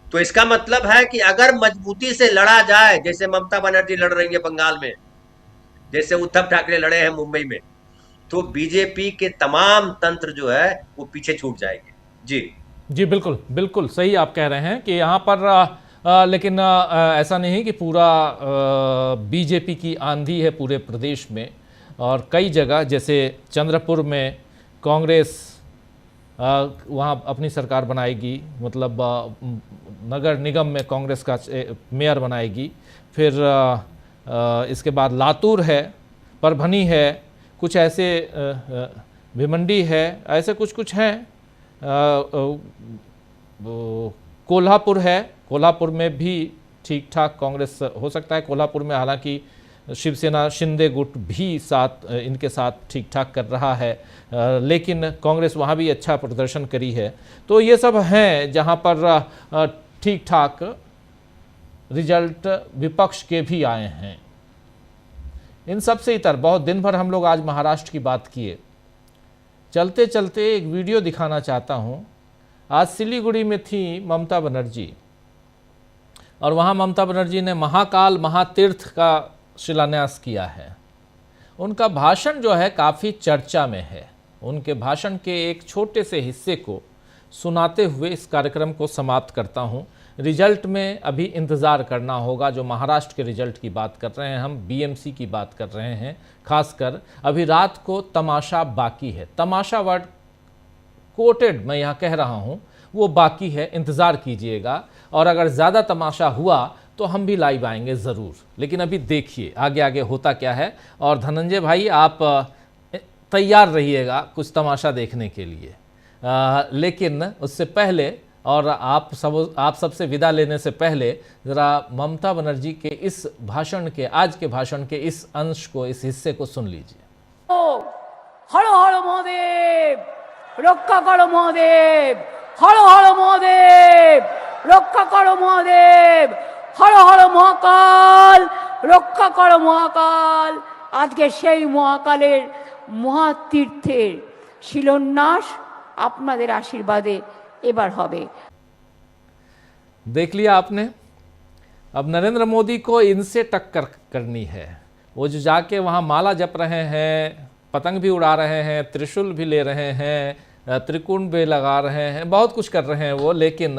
तो इसका मतलब है कि अगर मजबूती से लड़ा जाए, जैसे ममता बनर्जी लड़ रही है बंगाल में, जैसे उद्धव ठाकरे लड़े हैं मुंबई में, तो बीजेपी के तमाम तंत्र जो है वो पीछे छूट जाएंगे। जी बिल्कुल बिल्कुल सही आप कह रहे हैं कि यहाँ पर लेकिन ऐसा नहीं कि पूरा बीजेपी की आंधी है पूरे प्रदेश में, और कई जगह जैसे चंद्रपुर में कांग्रेस वहाँ अपनी सरकार बनाएगी, मतलब नगर निगम में कांग्रेस का मेयर बनाएगी। फिर इसके बाद लातूर है, परभनी है, कुछ ऐसे भिवंडी है, ऐसे कुछ हैं। कोल्हापुर है, कोल्हापुर में भी ठीक ठाक कांग्रेस हो सकता है। कोल्हापुर में हालांकि शिवसेना शिंदे गुट भी इनके साथ ठीक ठाक कर रहा है, लेकिन कांग्रेस वहाँ भी अच्छा प्रदर्शन करी है। तो ये सब हैं जहाँ पर ठीक ठाक रिजल्ट विपक्ष के भी आए हैं। इन सब से इतर बहुत दिन भर हम लोग आज महाराष्ट्र की बात किए, चलते चलते एक वीडियो दिखाना चाहता हूँ। आज सिलीगुड़ी में थी ममता बनर्जी, और वहाँ ममता बनर्जी ने महाकाल महातीर्थ का शिलान्यास किया है। उनका भाषण जो है काफ़ी चर्चा में है। उनके भाषण के एक छोटे से हिस्से को सुनाते हुए इस कार्यक्रम को समाप्त करता हूँ। रिजल्ट में अभी इंतज़ार करना होगा। जो महाराष्ट्र के रिजल्ट की बात कर रहे हैं हम, बीएमसी की बात कर रहे हैं, खासकर अभी रात को तमाशा बाकी है। तमाशा वर्ड कोटेड मैं यहाँ कह रहा हूँ, वो बाकी है, इंतज़ार कीजिएगा। और अगर ज़्यादा तमाशा हुआ तो हम भी लाइव आएंगे ज़रूर। लेकिन अभी देखिए आगे आगे होता क्या है। और धनंजय भाई आप तैयार रहिएगा कुछ तमाशा देखने के लिए, लेकिन उससे पहले और आप सबसे विदा लेने से पहले ज़रा ममता बनर्जी के इस भाषण के, आज के भाषण के इस अंश को, इस हिस्से को सुन लीजिए। हर हर महादेव, रक्षा करो महादेव, हर हर महादेव, रक्षा करो महादेव, हर हर महाकाल, रक्षा करो महाकाल। আজকে সেই মহাকালের মহাতীর্থের শিলান্যাস আপনাদের আশীর্বাদে এবার হবে। देख लिया आपने, अब नरेंद्र मोदी को इनसे टक्कर करनी है। वो जो जाके वहाँ माला जप रहे हैं, पतंग भी उड़ा रहे हैं, त्रिशूल भी ले रहे हैं, त्रिकोण भी लगा रहे हैं, बहुत कुछ कर रहे हैं वो, लेकिन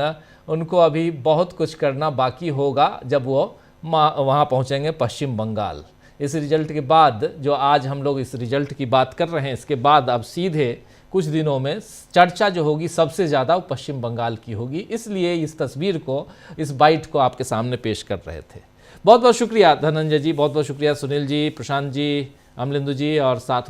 उनको अभी बहुत कुछ करना बाकी होगा जब वो वहाँ पहुँचेंगे पश्चिम बंगाल। इस रिजल्ट के बाद, जो आज हम लोग इस रिजल्ट की बात कर रहे हैं, इसके बाद अब सीधे कुछ दिनों में चर्चा जो होगी सबसे ज़्यादा वो पश्चिम बंगाल की होगी। इसलिए इस तस्वीर को, इस बाइट को आपके सामने पेश कर रहे थे। बहुत बहुत शुक्रिया धनंजय जी, बहुत बहुत शुक्रिया सुनील जी, प्रशांत जी, अमलिंदु जी और साथ